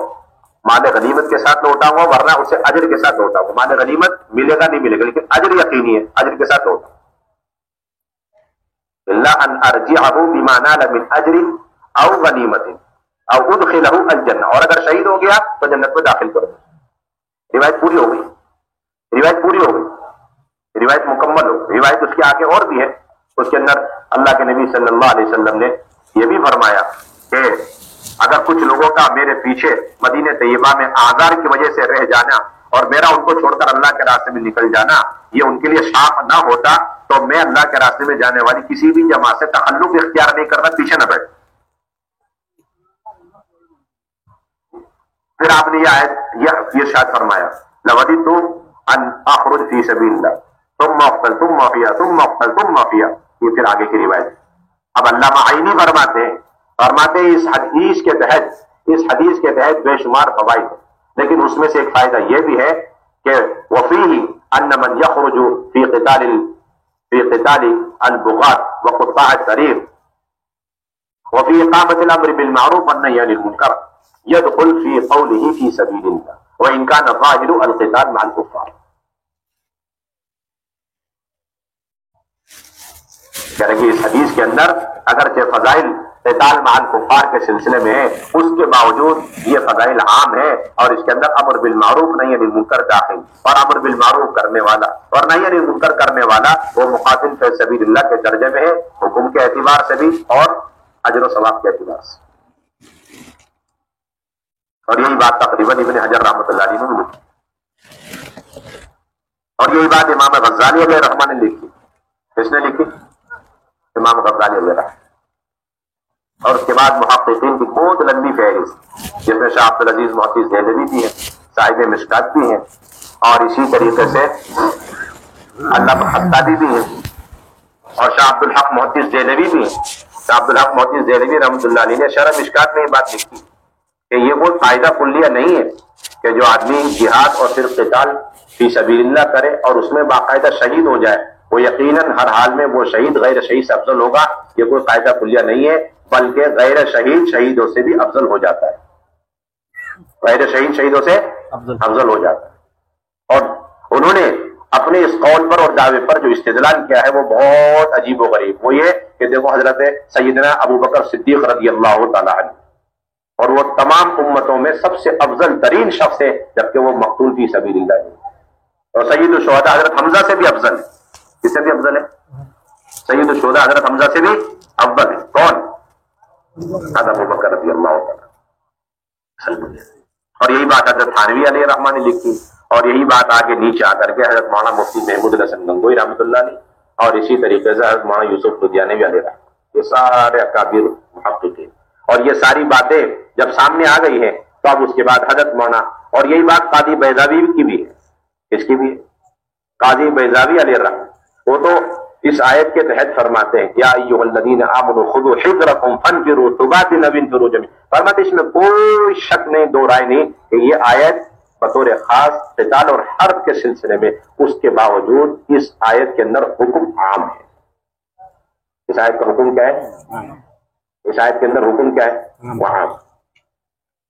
مال غنیمت کے ساتھ لوٹاؤں گا، ورنہ اسے اجر کے ساتھ لوٹاؤں گا. مال غنیمت ملے گا نہیں ملے گا، لیکن اجر یقینی ہے، اجر کے ساتھ لوٹاؤں. اللہ ان ارجعہ بما نال من اجر او غنیمت او ادخلہ الجنہ، اور اگر شہید ہو گیا تو جنت میں داخل کرو. روایت پوری ہو گئی، روایت پوری ہو گئی، روایت مکمل ہو. روایت اس کے آگے اور بھی ہے، اس کے اندر اللہ کے نبی صلی اللہ علیہ وسلم نے یہ بھی فرمایا کہ اگر کچھ لوگوں کا میرے پیچھے مدینہ طیبہ میں آزار کی وجہ سے رہ جانا اور میرا ان کو چھوڑ کر اللہ کے راستے میں نکل جانا یہ ان کے لیے شاق نہ ہوتا، تو میں اللہ کے راستے میں جانے والی کسی بھی جماعت سے تعلق اختیار نہیں کرتا، پیچھے نہ بیٹھ. پھر آپ نے یہ ارشاد فرمایا لوددت ان اخرج فی سبیل اللہ ثم اقتل ثم احیا ثم اقتل ثم احیا. یہ پھر آگے کی روایت. اب علامہ عینی فرماتے ہیں اس حدیث کے تحت بے شمار فوائد ہیں، لیکن اس میں سے ایک فائدہ یہ بھی ہے کہ وفیہ ان من یخرج فی قتال البغاة وقطاع الطریق وفی اقامت الامر بالمعروف والنہی عن المنکر يدخل في قوله في سبيل الله وإن كان ظاهر القتال مع الكفار. کہ اس حدیث کے اندر اگرچہ فضائل قتال مع الکفار کے سلسلے میں ہے، اس کے باوجود یہ فضائل عام ہے، اور اس کے اندر امر بالمعروف نہی عن المنکر داخل، اور امر بالمعروف کرنے والا اور نہی عن المنکر کرنے والا وہ مقاتل فی سبیل اللہ کے درجے میں ہے، حکم کے اعتبار سے بھی اور اجر و ثواب کے اعتبار سے. اور یہی بات تقریباً ابن حجر رحمۃ اللہ علیہ نے لکھی، اور یہی بات امام غزالی علیہ رحمہ نے لکھی. کس نے لکھی؟ امام غزالی علیہ رحمہ. اور اس کے بعد محققین کی بہت لمبی فہرست، جس میں شاہ عبدالعزیز محدث دہلوی بھی ہیں، صاحب مشکات بھی ہیں، اور اسی طریقے سے علامہ خطابی بھی ہیں، اور شاہ عبدالحق محدث دہلوی بھی ہیں. شاہ عبدالحق محدث دہلوی رحمۃ اللہ علیہ نے شرح مشکات میں یہ بات لکھی کہ یہ کوئی فائدہ کلیہ نہیں ہے کہ جو آدمی جہاد اور صرف قتال فی سبیل اللہ کرے اور اس میں باقاعدہ شہید ہو جائے، وہ یقیناً ہر حال میں وہ شہید غیر شہید سے افضل ہوگا. یہ کوئی قاعدہ کلیہ نہیں ہے، بلکہ غیر شہید شہیدوں سے بھی افضل ہو جاتا ہے. غیر شہید شہیدوں سے افضل ہو جاتا ہے. اور انہوں نے اپنے اس قول پر اور دعوے پر جو استدلال کیا ہے وہ بہت عجیب و غریب. وہ یہ کہ دیکھو حضرت سیدنا ابو بکر صدیق رضی اللہ تعالیٰ عنہ، اور وہ تمام امتوں میں سب سے افضل ترین شخص ہے، جبکہ وہ مقتول فی سبیل اللہ ہے. اور سید الشہداء حضرت حمزہ سے بھی افضل ہے. کس سے بھی افضل ہے؟ سید الشہداء حضرت حمزہ سے بھی افضل ہے. کون؟ حضرت ابو بکر رضی اللہ تعالیٰ. اور یہی بات حضرت تھانوی علیہ رحمہ نے لکھی، اور یہی بات آگے نیچے آ کر کے حضرت مولانا مفتی محمود الحسن گنگوئی رحمۃ اللہ علیہ، اور اسی طریقے سے حضرت مولانا یوسف لدھیانوی علیہ رحمہ، یہ سارے اکابر محققین. اور یہ ساری باتیں جب سامنے آ گئی ہیں تو اب اس کے بعد حضرت مولانا، اور یہی بات قاضی بیضاوی کی بھی ہے. اس کی بھی ہے قاضی بیضاوی علیہ رحمہ، وہ تو اس آیت کے تحت فرماتے ہیں یا ایھا الذین آمنوا خذوا حذرکم فانفروا ثبات وانفروا جميعا. فرماتے اس میں کوئی شک نہیں، دو رائے نہیں کہ یہ آیت بطور خاص قتال اور حرب کے سلسلے میں، اس کے باوجود اس آیت کے اندر حکم عام ہے. اس آیت کا حکم کیا ہے؟ اس آیت کے اندر حکم کیا ہے؟ وہ عام.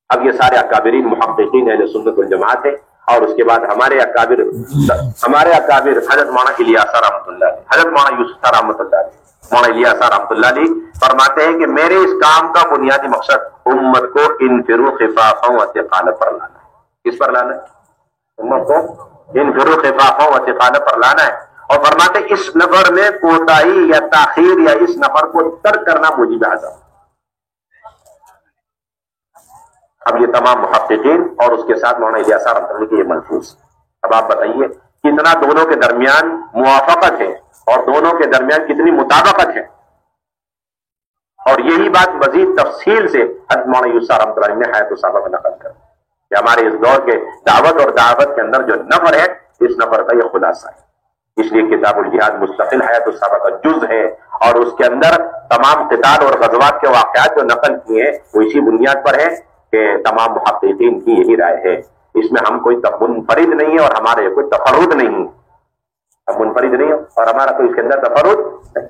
اب یہ سارے اکابرین محققین اہل سنت والجماعت ہیں. اور اس کے بعد ہمارے اکابر حضرت مولانا الیاس رحمۃ اللہ علیہ، حضرت مولانا یوسف رحمۃ اللہ علیہ، مولانا الیاس رحمۃ اللہ علیہ فرماتے ہیں کہ میرے اس کام کا بنیادی مقصد امت کو انفروا خفافا وثقالا پر لانا ہے. کس پر لانا ہے؟ امت کو انفروا خفافا وثقالا پر لانا ہے. اور فرماتے ہیں اس نفر میں کوتاہی یا تاخیر یا اس نفر کو ترک کرنا موجب عذاب. اب یہ تمام محققین اور اس کے ساتھ مولانا الیاس رحمۃ اللہ کے یہ ملفوظ. اب آپ بتائیے کتنا دونوں کے درمیان موافقت ہے اور دونوں کے درمیان کتنی مطابقت ہے. اور یہی بات مزید تفصیل سے حضرت مولانا یوسف رحمۃ اللہ نے حیات الصحابہ میں نقل کر کہ ہمارے اس دور کے دعوت اور دعوت کے اندر جو نفر ہے، اس نفر کا یہ خلاصہ ہے. اس لیے کتاب الجہاد مستقل حیات الصحابہ کا جز ہے، اور اس کے اندر تمام قتال اور غزوات کے واقعات جو نقل کیے ہیں وہ اسی بنیاد پر ہے کہ تمام محققین کی یہی رائے ہے. اس میں ہم کوئی منفرد نہیں ہے اور ہمارے کوئی تفرد نہیں ہے. ہم منفرد نہیں ہے اور ہمارا کوئی اس کے اندر تفرد نہیں.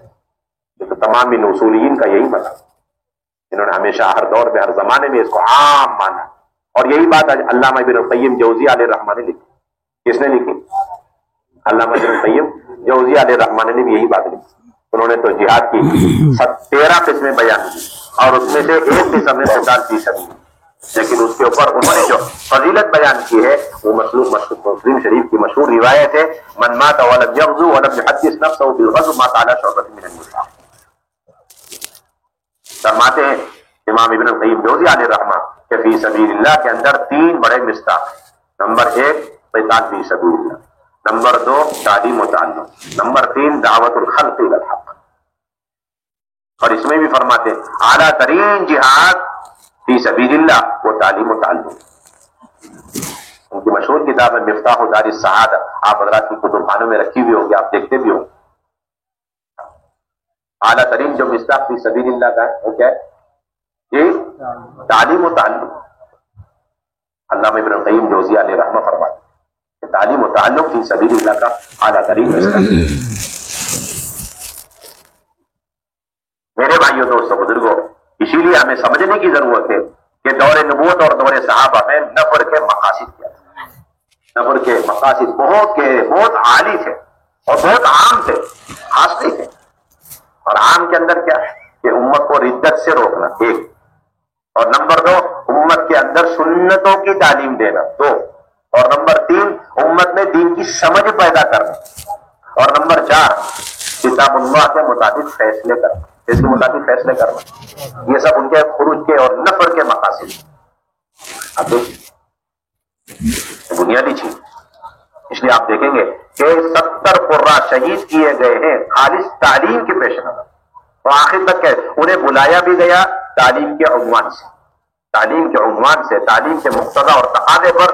تو تمام ان اصولیین کا یہی مطلب، انہوں نے ہمیشہ ہر دور میں ہر زمانے میں اس کو عام مانا. اور یہی بات علامہ ابن القیم جوزی علیہ الرحمہ نے لکھی. کس نے لکھی؟ علامہ ابن القیم جوزی علیہ الرحمہ نے بھی یہی بات لکھی. انہوں نے تو جہاد کی 13 قسمیں بیان کی، اور اس میں سے ایک قسم ہے قتال فی سبیل اللہ. لیکن اس کے اوپر انہوں نے جو فضیلت بیان کی ہے وہ مسلم شریف کی مشہور روایت ہے، من مات ولم یغزو ولم یحدث نفسه بالغزو مات على شعبۃ من النفاق. فرماتے ہیں امام ابن القیم جوزی علیہ الرحمہ کہ فی سبیل اللہ کے اندر 3 بڑے مصداق ہیں. نمبر 1 قتال فی سبیل اللہ، نمبر 2 تعلیم و تعلم، نمبر 3 دعوت الخلق الی الحق. اور اس میں بھی فرماتے ہیں اعلیٰ ترین جہاد فی سبیل اللہ وہ تعلیم و تعلم. ان کی مشہور کتاب ہے مفتاح دار السعادہ، آپ حضرات کی کتب خانوں میں رکھی ہوئی ہوگی، آپ دیکھتے بھی ہوں. اعلیٰ ترین جو مصداق فی سبیل اللہ کا ہے وہ کیا ہے؟ یہ تعلیم و تعلم. علامہ ابن القیم جوزی علیہ رحمہ فرماتے ہیں کہ تعلیم و تعلم فی سبیل اللہ کا اعلیٰ ترین مصداق. میرے بھائیوں دوستوں بزرگوں، اسی لیے ہمیں سمجھنے کی ضرورت ہے کہ دور نبوت اور دور صحابہ میں نفر کے مقاصد کیا تھے. نفر کے مقاصد بہت عالی تھے اور بہت عام تھے، خاص نہیں تھے. اور عام کے اندر کیا ہے؟ کہ امت کو ردت سے روکنا، ایک، اور نمبر دو امت کے اندر سنتوں کی تعلیم دینا، دو، اور نمبر تین امت میں دین کی سمجھ پیدا کرنا، اور نمبر چار کتاب اللہ کے مطابق فیصلے کرنا، اس کے مطابق فیصلے کرنا۔ یہ سب ان کے خروج کے اور نفر کے مقاصد۔ اب دیکھیں بنیادی چیز، اس لیے آپ دیکھیں گے کہ 70 قرہ شہید کیے گئے ہیں خالص تعلیم کے پیش نظر، اور آخر تک انہیں بلایا بھی گیا تعلیم کے عنوان سے، تعلیم کے عنوان سے، تعلیم کے مقتضا اور تقاضے پر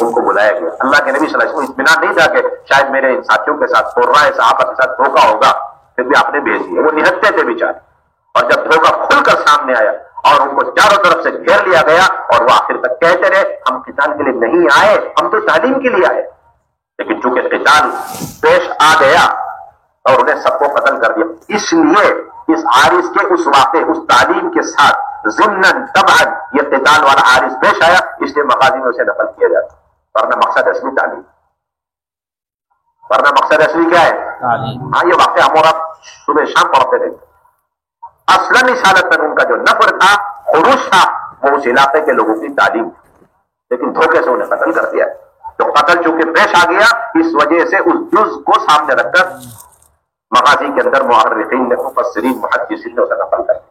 ان کو بلایا گیا۔ اللہ کے نبی صلی اللہ علیہ وسلم اطمینان نہیں تھا کہ شاید میرے ان ساتھیوں کے ساتھ قرہ صحابہ کے ساتھ دھوکہ ہوگا، پھر بھی آپ نے بھیج دیا۔ وہ نہتے تھے بیچارے، اور جب دھوکہ کھل کر سامنے آیا اور ان کو چاروں طرف سے گھیر لیا گیا، اور وہ آخر تک کہتے رہے ہم قتال کے لیے نہیں آئے، ہم تو تعلیم کے لیے آئے، لیکن چونکہ قتال پیش آ گیا اور انہیں سب کو قتل کر دیا، اس لیے اس عارض کے اس واقعے، اس تعلیم کے ساتھ ضمناً طبعاً یہ قتال والا عارض پیش آیا، اس لیے مغازی میں اسے نقل کیا جاتا، ورنہ مقصد اصلی تعلیم، ورنہ مقصد اصلی کیا ہے؟ تعلیم۔ ہاں یہ واقعہ ہم اور آپ صبح شام پڑھتے رہتے، اصلاً اس حالت میں ان کا جو نفر تھا، خروج تھا، وہ اس علاقے کے لوگوں کی تعلیم تھی، لیکن دھوکے سے انہیں قتل کر دیا۔ تو قتل چونکہ پیش آ گیا، اس وجہ سے اس جز کو سامنے رکھ کر مغازی کے اندر مؤرخین نے، مفسرین، محدثین نے اسے نقل کر دیا،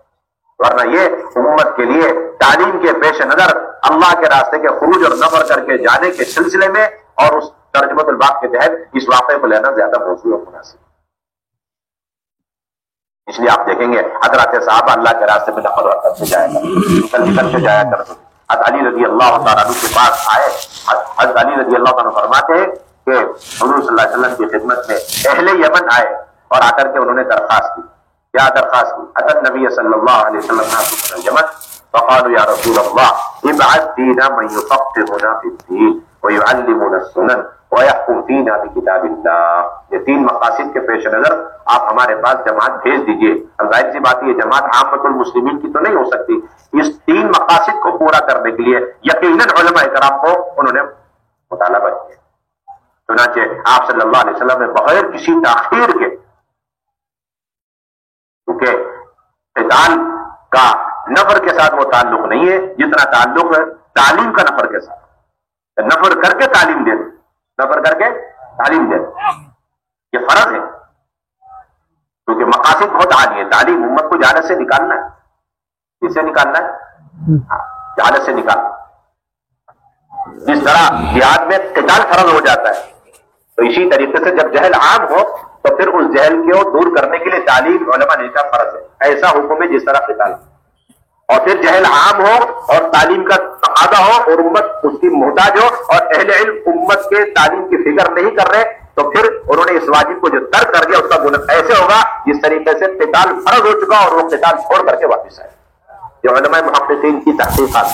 ورنہ یہ امت کے لیے تعلیم کے پیش نظر اللہ کے راستے کے خروج اور نفر کر کے جانے کے سلسلے میں اور اس ترجمۃ الباب کے تحت اس واقعے کو لینا زیادہ موضوع اور مناسب۔ اس لیے آپ دیکھیں گے حضرات صحابہ اللہ کے راستے میں نقل کرتے جایا کرتے، نکل کے جایا کرتے۔ حضرت علی رضی اللہ تعالیٰ عنہ کے پاس آئے، حضرت علی رضی اللہ تعالیٰ فرماتے ہیں کہ حضور صلی اللہ علیہ وسلم کی خدمت میں اہل یمن آئے اور آ کر کے انہوں نے درخواست کی، کیا درخواست کی؟ اتى النبي صلی اللہ علیہ وسلم ناس من اليمن فقالوا یا رسول اللہ ابعث فينا من يفقهنا في الدين ويعلمنا السنن ويحكم فينا بكتاب اللہ۔ یہ تین مقاصد کے پیش نظر آپ ہمارے پاس جماعت بھیج دیجئے۔ اب ظاہر سی بات ہے یہ جماعت عامت المسلمین کی تو نہیں ہو سکتی، اس تین مقاصد کو پورا کرنے کے لیے یقیناً علماء کرام کو انہوں نے مطالبہ کیا۔ چنانچہ آپ صلی اللہ علیہ وسلم نے بغیر کسی تاخیر کے، کیونکہ قتال کا نفر کے ساتھ وہ تعلق نہیں ہے جتنا تعلق ہے تعلیم کا نفر کے ساتھ، نفر کر کے تعلیم دینا، نفر کر کے تعلیم دینا یہ فرض ہے، کیونکہ مقاصد بہت عالی ہے۔ تعلیم امت کو جہالت سے نکالنا ہے، کس سے نکالنا ہے؟ جہالت سے نکالنا۔ جس طرح جہاد میں قتال فرض ہو جاتا ہے، تو اسی طریقے سے جب جہل عام ہو تو پھر اس جہل کو دور کرنے کے لیے تعلیم علماء نے کہا فرض ہے، ایسا حکم ہے جس طرح قتال، اور پھر جہل عام ہو اور تعلیم کا تقاضا ہو اور امت اس کی محتاج ہو اور اہل علم امت کے تعلیم کی فکر نہیں کر رہے، تو پھر انہوں نے اس واجب کو جو ترک کر دیا اس کا گناہ ایسے ہوگا جس طریقے سے قتال فرض ہو چکا اور وہ قتال چھوڑ کر کے واپس آئے۔ جو علماء محققین کی تحقیقات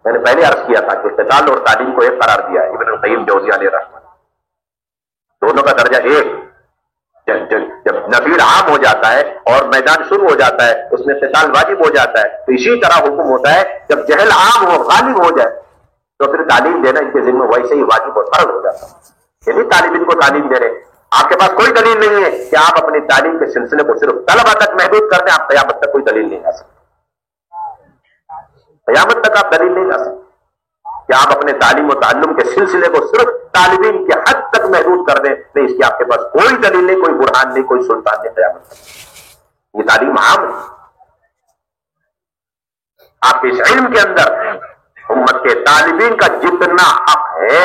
میں نے پہلے عرض کیا تھا کہ قتال اور تعلیم کو ایک قرار دیا ہے ابن القیم جوزی علیہ رحمۃ، دونوں کا درجہ ایک۔ جب نفیر عام ہو جاتا ہے اور میدان شروع ہو جاتا ہے اس میں قتال واجب ہو جاتا ہے، تو اسی طرح حکم ہوتا ہے جب جہل عام ہو، غالب ہو جائے، تو پھر تعلیم دینا ان کے ذمہ ویسے ہی واجب اور فرض ہو جاتا ہے۔ یعنی طالب علم کو تعلیم دے رہے، آپ کے پاس کوئی دلیل نہیں ہے کہ آپ اپنی تعلیم کے سلسلے کو صرف طلبہ تک محدود کر دیں، آپ قیامت تک کوئی دلیل نہیں لا سکتے، قیامت تک آپ دلیل نہیں لا سکتے کہ آپ اپنے تعلیم و تعلم کے سلسلے کو صرف طالبین کے حد تک محدود کر دیں، نہیں، اس کی آپ کے پاس کوئی دلیل نہیں، کوئی برہان نہیں، کوئی سلطان نہیں قیامت تک۔ یہ تعلیم عام ہے۔ آپ کے اس علم کے اندر امت کے طالبین کا جتنا حق ہے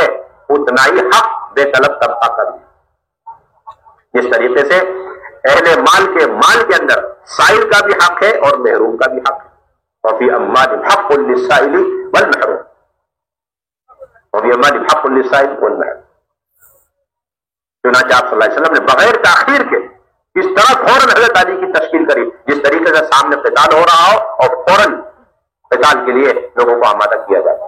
اتنا ہی حق بے طلب طبقہ کا بھی۔ جس طریقے سے اہل مال کے مال کے اندر سائل کا بھی حق ہے اور محروم کا بھی حق ہے، وفی اموالہم حق للسائل والمحروم، وفی اموالہم حق للسائل والمحروم۔ چنانچہ آپ صلی اللہ علیہ وسلم نے بغیر تاخیر کے اس طرح فوراً حضرت علی کی تشکیل کری، جس طریقے سے سامنے قتال ہو رہا ہو اور فوراً قتال کے لیے لوگوں کو آمادہ کیا جائے۔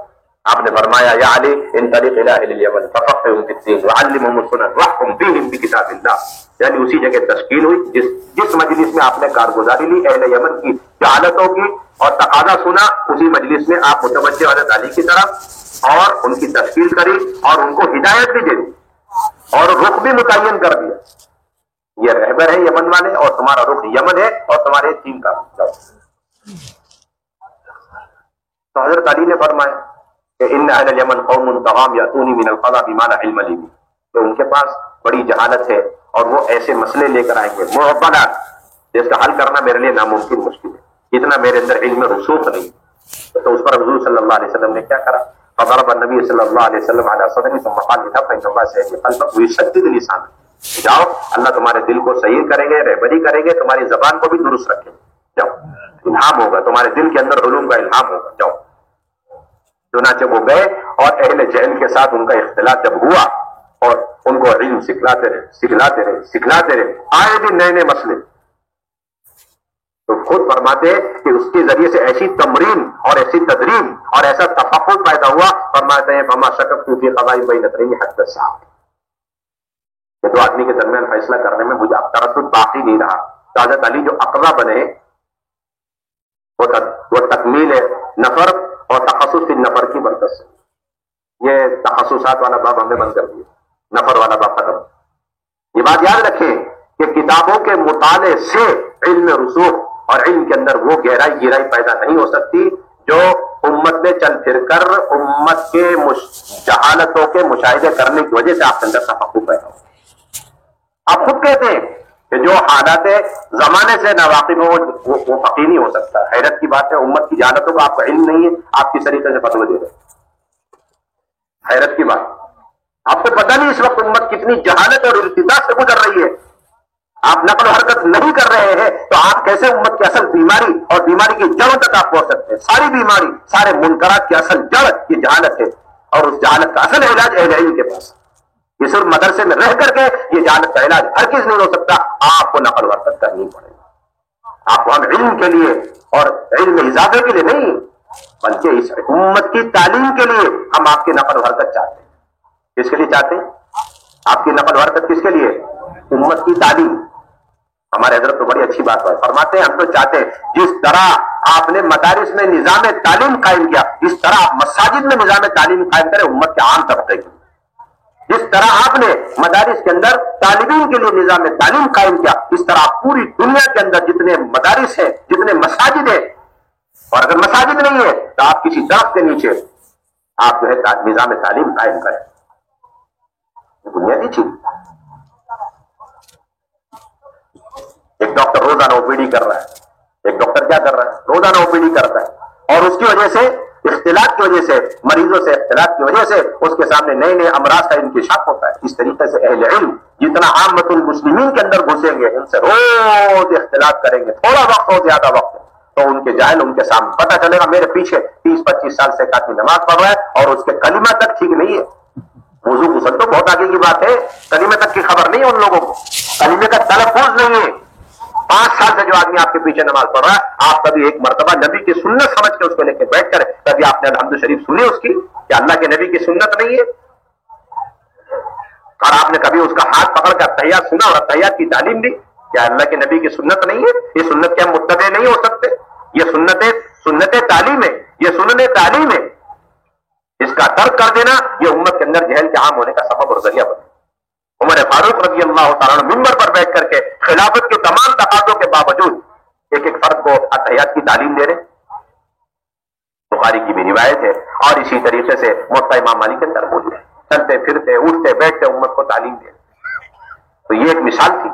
آپ نے فرمایا یا علی انطلق الی اہل الیمن ففقہم فی الدین وعلمہم السنن واحکم فیہم بکتاب اللہ۔ یعنی اسی جگہ تشکیل ہوئی جس مجلس میں آپ نے کارگزاری لی اہل یمن کی جہالتوں کی اور تقاضا سنا، اسی مجلس میں آپ متوجہ حضرت علی کی طرف اور ان کی تشکیل کری اور ان کو ہدایت بھی دے دی اور رخ بھی متعین کر دیا یہ رہبر ہے یمن والے اور تمہارا رخ یمن ہے اور تمہارے ٹیم کا جاؤ. تو حضرت علی نے فرمایا کہ ان اہل الیمن قوم طغام یاتونی من القضاء بما لا علم لی، کہ ان کے پاس بڑی جہالت ہے اور وہ ایسے مسئلے لے کر آئیں گے معضلات جس کا حل کرنا میرے لیے ناممکن مشکل ہے، اتنا میرے اندر علم رسوخ نہیں. تو اس پر حضور صلی اللہ علیہ وسلم نے کیا کرا؟ فضرب النبی صلی اللہ علیہ وسلم علی صدری ثم قال اذهب فإن الله سيهدي قلبك ويسدد لسانك. جاؤ اللہ تمہارے دل کو صحیح کریں گے، رہبری کریں گے، تمہاری زبان کو بھی درست رکھیں گے. جاؤ الہام ہوگا، تمہارے دل کے اندر علوم کا الہام ہوگا. جاؤ. چنانچہ وہ گئے اور اہل جہل کے ساتھ ان کا اختلاط جب ہوا اور ان کو علم سکھلاتے رہے آئے بھی نئے نئے مسئلے، تو خود فرماتے کہ اس کے ذریعے سے ایسی تمرین اور ایسی تدریم اور ایسا تفقد پیدا ہوا. فرماتے ہیں فما شککت فی قضاء بین اثنین حتی الساعة، کہ دو آدمی کے درمیان فیصلہ کرنے میں مجھے اب تردد باقی نہیں رہا. حضرت علی جو اقضا بنے وہ تکمیل نفر اور تخصص فی النفر کی برکت سے. یہ تخصصات والا باب ہم نے بند کر دیا، نفر والا باب ختم. یہ بات یاد رکھیں کہ کتابوں کے مطالعے سے علم رسوخ اور علم کے اندر وہ گہرائی پیدا نہیں ہو سکتی جو امت میں چل پھر کر امت کے جہالتوں کے مشاہدے کرنے کی وجہ سے آپ کے اندر تفقہ پیدا ہو. آپ خود کہتے ہیں کہ جو حالات زمانے سے ناواقف ہو وہ فقیہ نہیں ہو سکتا. حیرت کی بات ہے، امت کی جہالتوں کا آپ کا علم نہیں ہے، آپ کس طریقے سے فتوی دے رہے ہیں. حیرت کی بات، آپ کو پتہ نہیں اس وقت امت کتنی جہالت اور ارتداد سے گزر رہی ہے. آپ نقل و حرکت نہیں کر رہے ہیں تو آپ کیسے امت کی اصل بیماری اور بیماری کی جڑوں تک آپ پہنچ سکتے ہیں؟ ساری بیماری، سارے منکرات کی اصل جڑ یہ جہالت ہے، اور اس جہالت کا اصل علاج اہل علم کے پاس. یہ صرف مدرسے میں رہ کر کے یہ جہالت کا علاج ہر کس نہیں ہو سکتا. آپ کو نقل و حرکت کرنی پڑے گی. آپ کو ہم علم کے لیے اور علم اضافے کے لیے نہیں بلکہ اس امت کی تعلیم کے لیے ہم آپ کی نقل و حرکت چاہتے ہیں. کس کے لیے چاہتے ہیں آپ کی نقل و حرکت؟ کس کے لیے؟ امت کی تعلیم. ہمارے حضرت تو بڑی اچھی بات فرماتے ہیں، ہم تو چاہتے ہیں جس طرح آپ نے مدارس میں نظام تعلیم قائم کیا اس طرح آپ مساجد میں نظام تعلیم قائم کریں امت کے عام طبقے کی. جس طرح آپ نے مدارس کے اندر طالبین کے لیے نظام تعلیم قائم کیا اس طرح آپ پوری دنیا کے اندر جتنے مدارس ہیں، جتنے مساجد ہیں، اور اگر مساجد نہیں ہے تو آپ کسی درخت کے نیچے آپ جو ہے نظام تعلیم قائم کریں. بنیادی چیز. ایک ڈاکٹر روزانہ او پی ڈی کر رہا ہے، ایک ڈاکٹر کیا کر رہا ہے؟ روزانہ او پی ڈی کرتا ہے، اور اس کی وجہ سے اختلاط کی وجہ سے، مریضوں سے اختلاط کی وجہ سے اس کے سامنے نئے نئے امراض کا انکشاف ہوتا ہے. اس طریقے سے اہل علم جتنا عامت المسلمین کے اندر گھسیں گے، ان سے روز اختلاط کریں گے، تھوڑا وقت ہو زیادہ وقت تو ان کے جاہل ان کے سامنے پتہ چلے گا میرے پیچھے 30-25 سال سے کافی نماز پڑھ رہا ہے اور اس کے کلمہ تک ٹھیک نہیں ہے. وضو غسل تو بہت آگے کی بات ہے، کلمے تک کی خبر نہیں ہے ان لوگوں کو، کلمے کا تلفظ نہیں ہے. 5 سال سے جو آدمی آپ کے پیچھے نماز پڑھ رہا ہے، آپ کبھی ایک مرتبہ نبی کی سنت سمجھ کے اس کو لے کے بیٹھ کر کبھی آپ نے الحمد شریف سنی اس کی کہ اللہ کے نبی کی سنت نہیں ہے؟ اور آپ نے کبھی اس کا ہاتھ پکڑ کر تحیات سنا اور تحیات کی تعلیم دی؟ کیا اللہ کے نبی کی سنت نہیں ہے؟ یہ سنت کے ہم متبع نہیں ہو سکتے؟ یہ سنت تعلیم ہے، یہ سنن تعلیم ہے. اس کا ترک کر دینا یہ امت کے اندر جہل کے عام ہونے کا سبب اور ذریعہ بنے. عمر فاروق رضی اللہ تعالیٰ عنہ منبر پر بیٹھ کر کے خلافت کے تمام تقاضوں کے باوجود ایک ایک فرد کو اتحیات کی تعلیم دے رہے. بخاری کی بھی روایت ہے اور اسی طریقے سے موطا امام مالک کے اندر موجود ہے. چلتے پھرتے اٹھتے بیٹھتے امت کو تعلیم دے. تو یہ ایک مثال تھی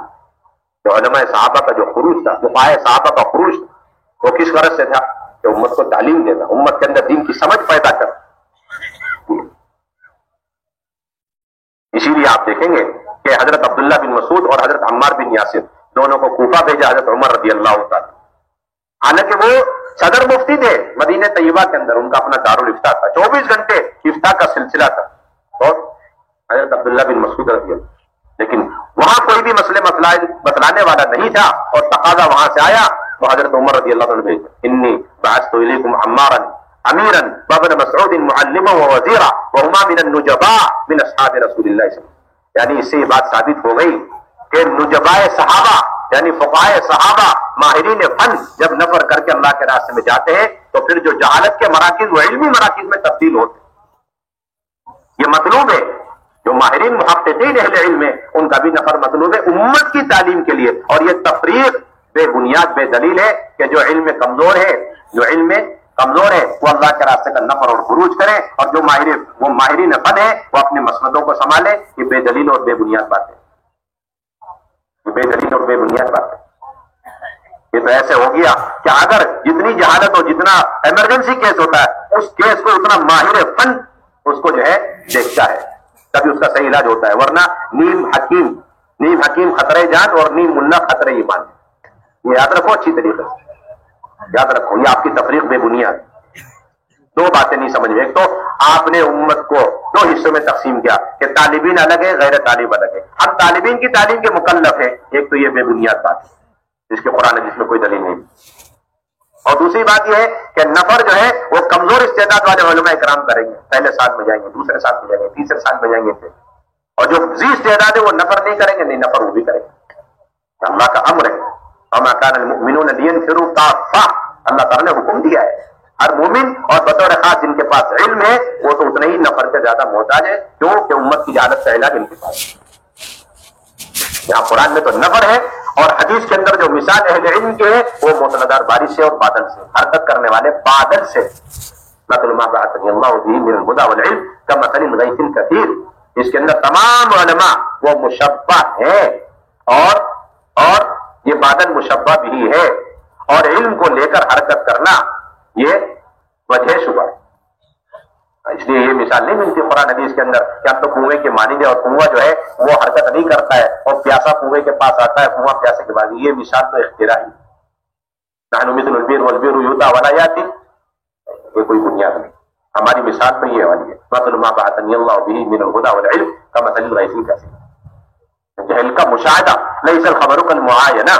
کہ علماء صحابہ کا جو خروج تھا، فقہاء صحابہ کا خروج وہ کس غرض سے تھا؟ کہ امت کو تعلیم دینا، امت کے اندر دین کی سمجھ پیدا کر. اسی لیے آپ دیکھیں گے کہ حضرت عبداللہ بن مسعود اور حضرت عمار بن یاسر دونوں کو کوفہ بھیجا حضرت عمر رضی اللہ تعالیٰ. حالانکہ وہ صدر مفتی تھے مدینہ طیبہ کے اندر، ان کا اپنا دارالافتاء تھا، 24 گھنٹے افتاء کا سلسلہ تھا. اور حضرت عبداللہ بن مسعود رضی اللہ، لیکن وہاں کوئی بھی مسئلے بتلانے والا نہیں تھا اور تقاضا وہاں سے آیا تو حضرت عمر رضی اللہ عنہ بھیجا. انی بعثت الیکم عمارا امیرا وابن مسعود معلما ووزیرا وہما من النجباء من اصحاب رسول اللہ صلی اللہ علیہ وسلم. یعنی اس سے یہ بات ثابت ہو گئی کہ نجباء صحابہ یعنی فقہاء صحابہ ماہرین فن جب نفر کر کے اللہ کے راستے میں جاتے ہیں تو پھر جو جہالت کے مراکز وہ علمی مراکز میں تبدیل ہوتے ہیں. یہ مطلوب ہے جو ماہرین محققین اہل علم ہیں ان کا بھی نفر مطلوب ہے امت کی تعلیم کے لیے. اور یہ تفریق بے بنیاد بے دلیل ہے کہ جو علم میں کمزور ہے وہ اللہ کے راستے کا نفر اور خروج کرے, اور جو ماہرین فن ہے وہ اپنے مسندوں کو سنبھالے. یہ بے دلیل اور بے بنیاد بات ہے, یہ تو ایسے ہو گیا کہ اگر جتنی جہالت ہو, جتنا ایمرجنسی کیس ہوتا ہے اس کیس کو اتنا ماہر فن اس کو جو ہے دیکھتا ہے, تبھی اس کا صحیح علاج ہوتا ہے. ورنہ نیم حکیم خطرے جان اور نیم ملا خطرے ایمان. یہ یاد رکھو اچھی طریقے سے یاد رکھو, یہ آپ کی تفریق بے بنیاد. دو باتیں نہیں سمجھ میں. ایک تو آپ نے امت کو دو حصوں میں تقسیم کیا کہ طالبین الگ ہے, غیر طالب الگ ہے. ہم طالبین کی تعلیم کے مکلف ہیں. ایک تو یہ بے بنیاد بات ہے جس کے قرآن جس میں کوئی دلیل نہیں. اور دوسری بات یہ ہے کہ نفر جو ہے وہ کمزور استعداد والے علماء کرام کریں گے. پہلے سال میں جائیں گے, دوسرے سال میں جائیں گے, تیسرے سال میں جائیں گے. اور جو ذی استعداد ہے وہ نفر نہیں کریں گے, نہیں نفر وہ بھی کریں گے. اللہ کا امر ہے, وما كان المؤمنون لينفروا كافة. اللہ تعالیٰ نے حکم دیا ہے ہر مومن اور بطور خاص جن کے پاس علم ہے وہ تو اتنے ہی نفر کے زیادہ محتاج ہے, کیونکہ امت کی جہالت کا علاج ان کے پاس. یہاں قرآن میں تو نفر ہے, اور حدیث کے اندر جو مثال اہل علم کے ہے وہ موسلادھار بارش سے اور بادل سے, حرکت کرنے والے بادل سے. مثل ما بعثني الله به من الهدى والعلم كمثل الغيث الكثير. اس کے اندر تمام علماء وہ مشبہ ہے, اور یہ بادل مشبہ بھی ہے. اور علم کو لے کر حرکت کرنا یہ وجہ شبہ ہے. اس لیے یہ مثال نہیں ملتی قرآن حدیث کے اندر کہ ہم تو کنویں کے مانیں گے, اور کنواں جو ہے وہ حرکت نہیں کرتا ہے, اور پیاسا کنویں کے پاس آتا ہے, کنواں پیاسے کے بعد. یہ مثال تو اختراعی. نحن مثل البر والبر یوتا ولا یاتی, یہ کوئی بنیاد نہیں. ہماری مثال تو یہ والی ہے, مثل ما بعثني الله به من الهدى والعلم كمثل الغيث الكثير. جہل کا مشاہدہ, لیس الخبر کالمعاینہ.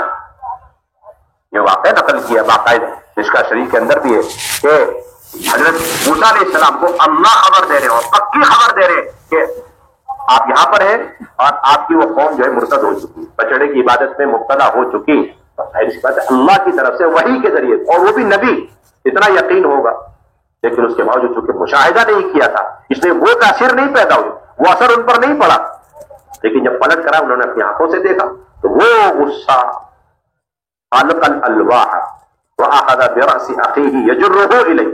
یہ واقعہ نقل کیا باقاعدہ اس کا شریف کے اندر بھی ہے کہ حضرت موسیٰ علیہ السلام کو اللہ خبر دے رہے ہیں, اور پکی خبر دے رہے ہیں کہ آپ یہاں پر ہیں اور آپ کی وہ قوم جو ہے مرتد ہو چکی, بچڑے کی عبادت میں مبتلا ہو چکی. اللہ کی طرف سے وحی کے ذریعے, اور وہ بھی نبی, اتنا یقین ہوگا. لیکن اس کے باوجود چونکہ مشاہدہ نہیں کیا تھا اس لیے وہ تاثیر نہیں پیدا ہوئی, وہ اثر ان پر نہیں پڑا. لیکن جب پلٹ کرا, انہوں نے اپنی آنکھوں سے دیکھا, تو وہ غصہ خلق الالواح واخذ براس اخیہ یجرہ الیہ.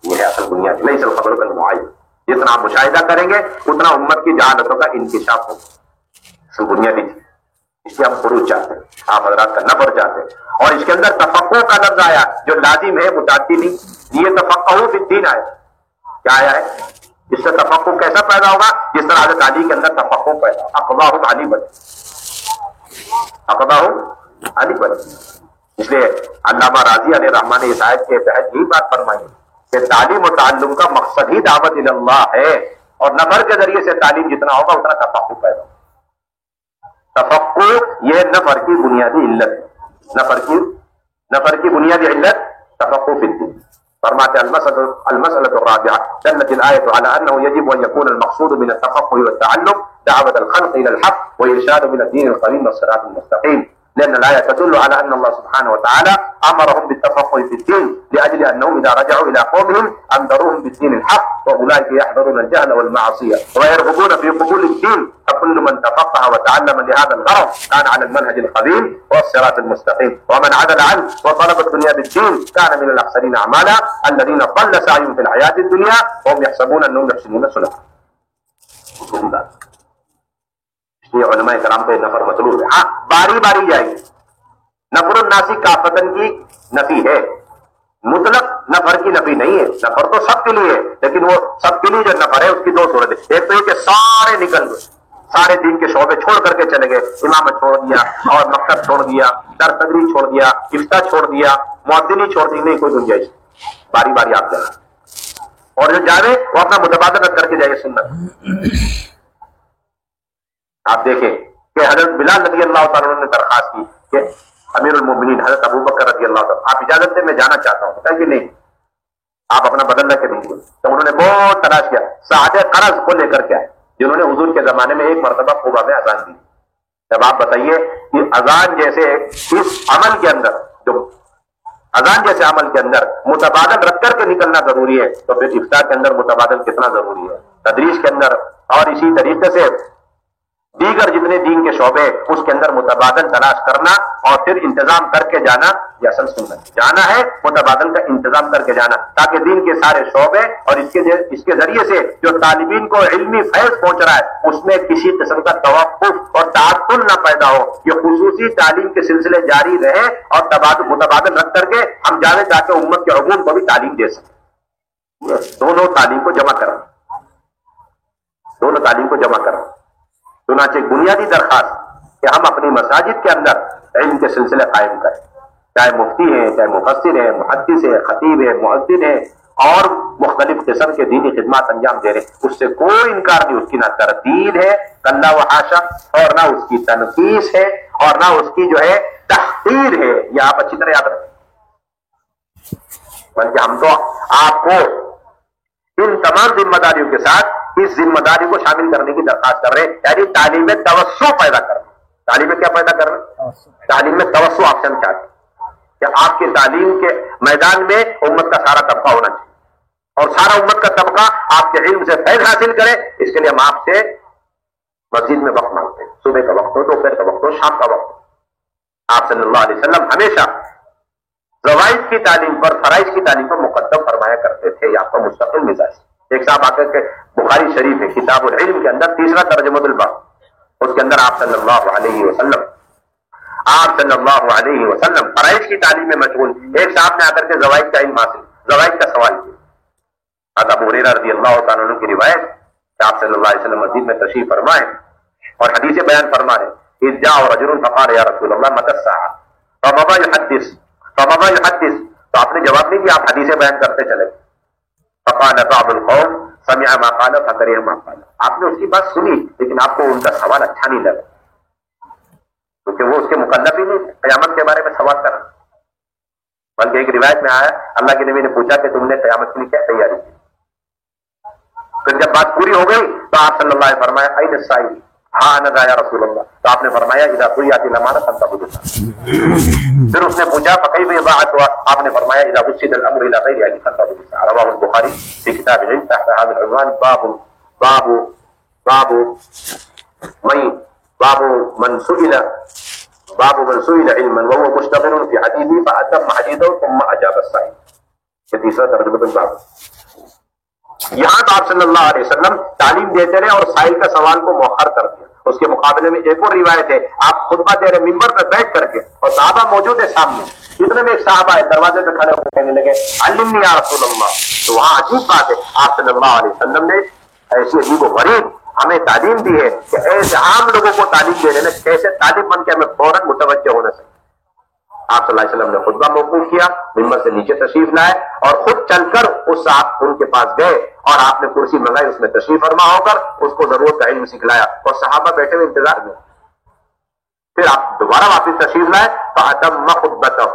یہ ہے اصل بنیاد. لیس الخبر کالمعاینہ. جتنا آپ مشاہدہ کریں گے اتنا امت کی جہالتوں کا انکشاف ہوگا. اصل بنیادی تھی. اس سے ہم خروج چاہتے ہیں, آپ حضرات کا نفر چاہتے ہیں. اور اس کے اندر تفقہ کا لفظ آیا جو لازم ہے, متعدی نہیں. یہ تفقہ فی الدین آیا. کیا آیا ہے؟ اس سے تفقہ کیسا پیدا ہوگا؟ جس طرح حضرت علی کے اندر تفقہ پیدا, اقضاہ علی بن, اقضاہ علی بن. اس لیے علامہ راضی علیہ رحمٰن نے اس آیت کے تحت یہی بات فرمائی کہ تعلیم و تعلم کا مقصد ہی دعوت اللہ ہے, اور نفر کے ذریعے سے تعلیم جتنا ہوگا اتنا تفقہ پیدا ہوگا. تفقہ یہ نفر کی بنیادی علت ہے. نفر کی بنیادی علت تفقہ فی الدین. فرماتے المسألة الرابعة دلت الآية على أنه يجب أن يكون المقصود من التفقه والتعلم دعوة الخلق إلى الحق وإرشاد من الدين القويم والصراط المستقيم. لأن الآية تدل على أن الله سبحانه وتعالى أمرهم بالتفقه في الدين لأجل أنهم إذا رجعوا إلى قومهم أنذروهم بالدين الحق, وأولئك يحذرون الجهل والمعصية ويرغبون في قبول الدين. فكل من تفقه وتعلم لهذا الغرض كان على المنهج القويم والصراط المستقيم, ومن عدل عنه وطلب الدنيا بالدين كان من الأخسرين أعمالا الذين ضل سعيهم في الحياة الدنيا وهم يحسبون أنهم يحسنون صنعا. یہ علماء کرام پہ نفر مطلوب ہے. ہاں باری باری جائے گی. نفر الناسی کافتن کی نفی ہے, مطلق نفر کی نفی نہیں ہے. نفر تو سب کے لیے ہے, لیکن وہ سب کے لیے جو نفر ہے اس کی دو صورت ہے. ایک تو یہ کہ سارے نکل گئے, سارے دین کے شعبے چھوڑ کر کے چلے گئے, امامت چھوڑ دیا اور مکتب چھوڑ دیا, در تدریس چھوڑ دیا, افتاء چھوڑ دیا, مؤذنی چھوڑ دی, نہیں کوئی گنجائش. باری باری آپ جائیں, اور جو جاوے وہ اپنا متبادل کر کے جائے سنت. آپ دیکھیں کہ حضرت بلال رضی اللہ تعالیٰ نے درخواست کی کہ امیر المومنین حضرت ابو بکر رضی اللہ تعالیٰ, آپ اجازت دیں میں جانا چاہتا ہوں. کہ نہیں, آپ اپنا بدل رکھ کے نہیں گئے. تو انہوں نے بہت تلاش کیا, ساعد قرض کو لے کر کے آئے جنہوں نے حضور کے زمانے میں ایک مرتبہ قباء میں اذان دی. جب آپ بتائیے کہ اذان جیسے اس عمل کے اندر, جو اذان جیسے عمل کے اندر متبادل رکھ کر کے نکلنا ضروری ہے, تو پھر افتاء کے اندر متبادل کتنا ضروری ہے, تدریس کے اندر اور اسی طریقے سے دیگر جتنے دین کے شعبے اس کے اندر متبادل تلاش کرنا اور پھر انتظام کر کے جانا، یہ اصل سنت جانا ہے، متبادل کا انتظام کر کے جانا تاکہ دین کے سارے شعبے اور اس کے ذریعے سے جو طالبین کو علمی فیض پہنچ رہا ہے اس میں کسی قسم کا توقف اور تعطل نہ پیدا ہو، یہ خصوصی تعلیم کے سلسلے جاری رہے اور متبادل رکھ کر کے ہم جانے تاکہ امت کے عموم کو بھی تعلیم دے سکیں، دونوں تعلیم کو جمع کرنا، دونوں تعلیم کو جمع کرنا۔ چنانچہ بنیادی درخواست کہ ہم اپنی مساجد کے اندر علم کے سلسلے قائم کریں، چاہے مفتی ہیں، چاہے مفسر ہیں، محدث ہیں، خطیب ہیں، مؤذن ہیں اور مختلف قسم کے دینی خدمات انجام دے رہے ہیں، اس سے کوئی انکار نہیں، اس کی نہ تردید ہے کلا و حاشا، اور نہ اس کی تنقیص ہے اور نہ اس کی جو ہے تحقیر ہے، یہ آپ اچھی طرح یاد رکھیں، بلکہ ہم تو آپ کو ان تمام ذمہ داریوں کے ساتھ اس ذمہ داری کو شامل کرنے کی درخواست کر رہے ہیں، یعنی تعلیم میں توسع پیدا کرنا۔ تعلیم میں کیا پیدا کرنا؟ تعلیم میں توسع آپ سے ہم چاہتے ہیں کہ آپ کی تعلیم کے میدان میں امت کا سارا طبقہ ہونا چاہیے اور سارا امت کا طبقہ آپ کے علم سے فیض حاصل کرے، اس کے لیے ہم آپ سے مسجد میں وقت مانگتے ہیں، صبح کا وقت ہو، دوپہر کا وقت ہو، شام کا وقت ہو۔ آپ صلی اللہ علیہ وسلم ہمیشہ زوائد کی تعلیم پر فرائض کی تعلیم پر مقدم فرمایا کرتے تھے، یہ آپ کا مستقل مزاج۔ ایک صاحب آ کر کے بخاری شریف ہے کتاب العلم کے اندر تیسرا ترجمہ الباب، اس کے اندر آپ صلی اللہ علیہ وسلم فرائض کی تعلیم میں مشغول، ایک صاحب نے آ کر کے زوائد کا علم حاصل، زوائد کا سوال کیا۔ ابو ہریرہ رضی اللہ تعالیٰ عنہ کی روایت کہ آپ صلی اللہ علیہ وسلم مسجد میں تشریف فرمائے اور حدیث بیان فرما رہے، اذ جاء رجل فقال یا رسول اللہ متی الساعة فماذا يحدث، تو آپ نے جواب نہیں دیا، آپ حدیث بیان کرتے چلے۔ فقال بعض القوم سمع ما قال فكره ما قال، آپ نے اس کی بات سنی لیکن آپ کو ان کا سوال اچھا نہیں لگا کیونکہ وہ اس کے مکلف ہی نہیں قیامت کے بارے میں سوال کرا، بلکہ ایک روایت میں آیا اللہ کے نبی نے پوچھا کہ تم نے قیامت کے لیے کیا تیاری کی، پھر جب بات پوری ہو گئی تو آپ صلی اللہ علیہ وسلم فرمایا این السائل، ہاں نہ یا رسول اللہ، تو آپ نے فرمایا اذا قضیت الامانۃ فانتظروا، پھر اس نے پوچھا فکیف اذاعت، آپ نے فرمایا اذا وسد الامر الى غیر اهله فانتظروا، رواه البخاری في کتاب العلم تحت هذا العنوان باب من سئل علما وهو مشتغل في حديثه فاتم حديثه ثم اجاب السائل، یہ تیسرا ترجمہ الباب۔ یہاں تو آپ صلی اللہ علیہ وسلم تعلیم دیتے رہے اور سائل کا سوال کو مؤخر کر دیا۔ اس کے مقابلے میں ایک اور روایت ہے، آپ خطبہ دے رہے ممبر پہ بیٹھ کر کے اور صحابہ موجود ہے سامنے، اتنے میں ایک صحابہ ہے دروازے پہ کھڑے ہو کہنے لگے علمنی یا رسول اللہ، تو وہاں عجیب بات ہے آپ صلی اللہ علیہ وسلم نے ایسی عجیب و غریب ہمیں تعلیم دی ہے کہ ایسے عام لوگوں کو تعلیم دے رہے ہیں، کیسے طالب بن کے ہمیں فوراً متوجہ ہونا چاہیے۔ آپ صلی اللہ علیہ وسلم نے خطبہ موقوف کیا، ممبر سے نیچے تشریف لائے اور خود چل کر اس صاحب ان کے پاس گئے اور آپ نے کرسی منگائی، اس میں تشریف فرما ہو کر اس کو ضرورت کا علم سکھلایا اور صحابہ بیٹھے ہوئے انتظار میں۔ پھر آپ دوبارہ واپس تشریف لائے فأتم خطبتہ،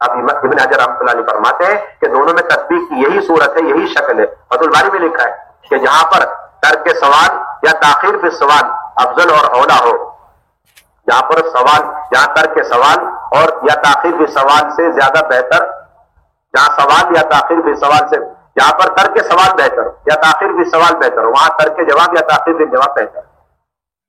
اب ابن حجر رحمۃ اللہ علیہ فرماتے ہیں کہ دونوں میں تطبیق کی یہی صورت ہے، یہی شکل ہے۔ فتح الباری میں لکھا ہے کہ جہاں پر ترک سوال یا تاخیر فی السوال افضل اور اولا ہو، جہاں پر سوال، جہاں ترک سوال اور یا تاخیر فی سوال سے زیادہ بہتر، جہاں سوال یا تاخیر فی سوال سے، جہاں پر ترک سوال بہتر یا تاخیر فی سوال بہتر ہو، وہاں ترک جواب یا تاخیر فی جواب بہتر،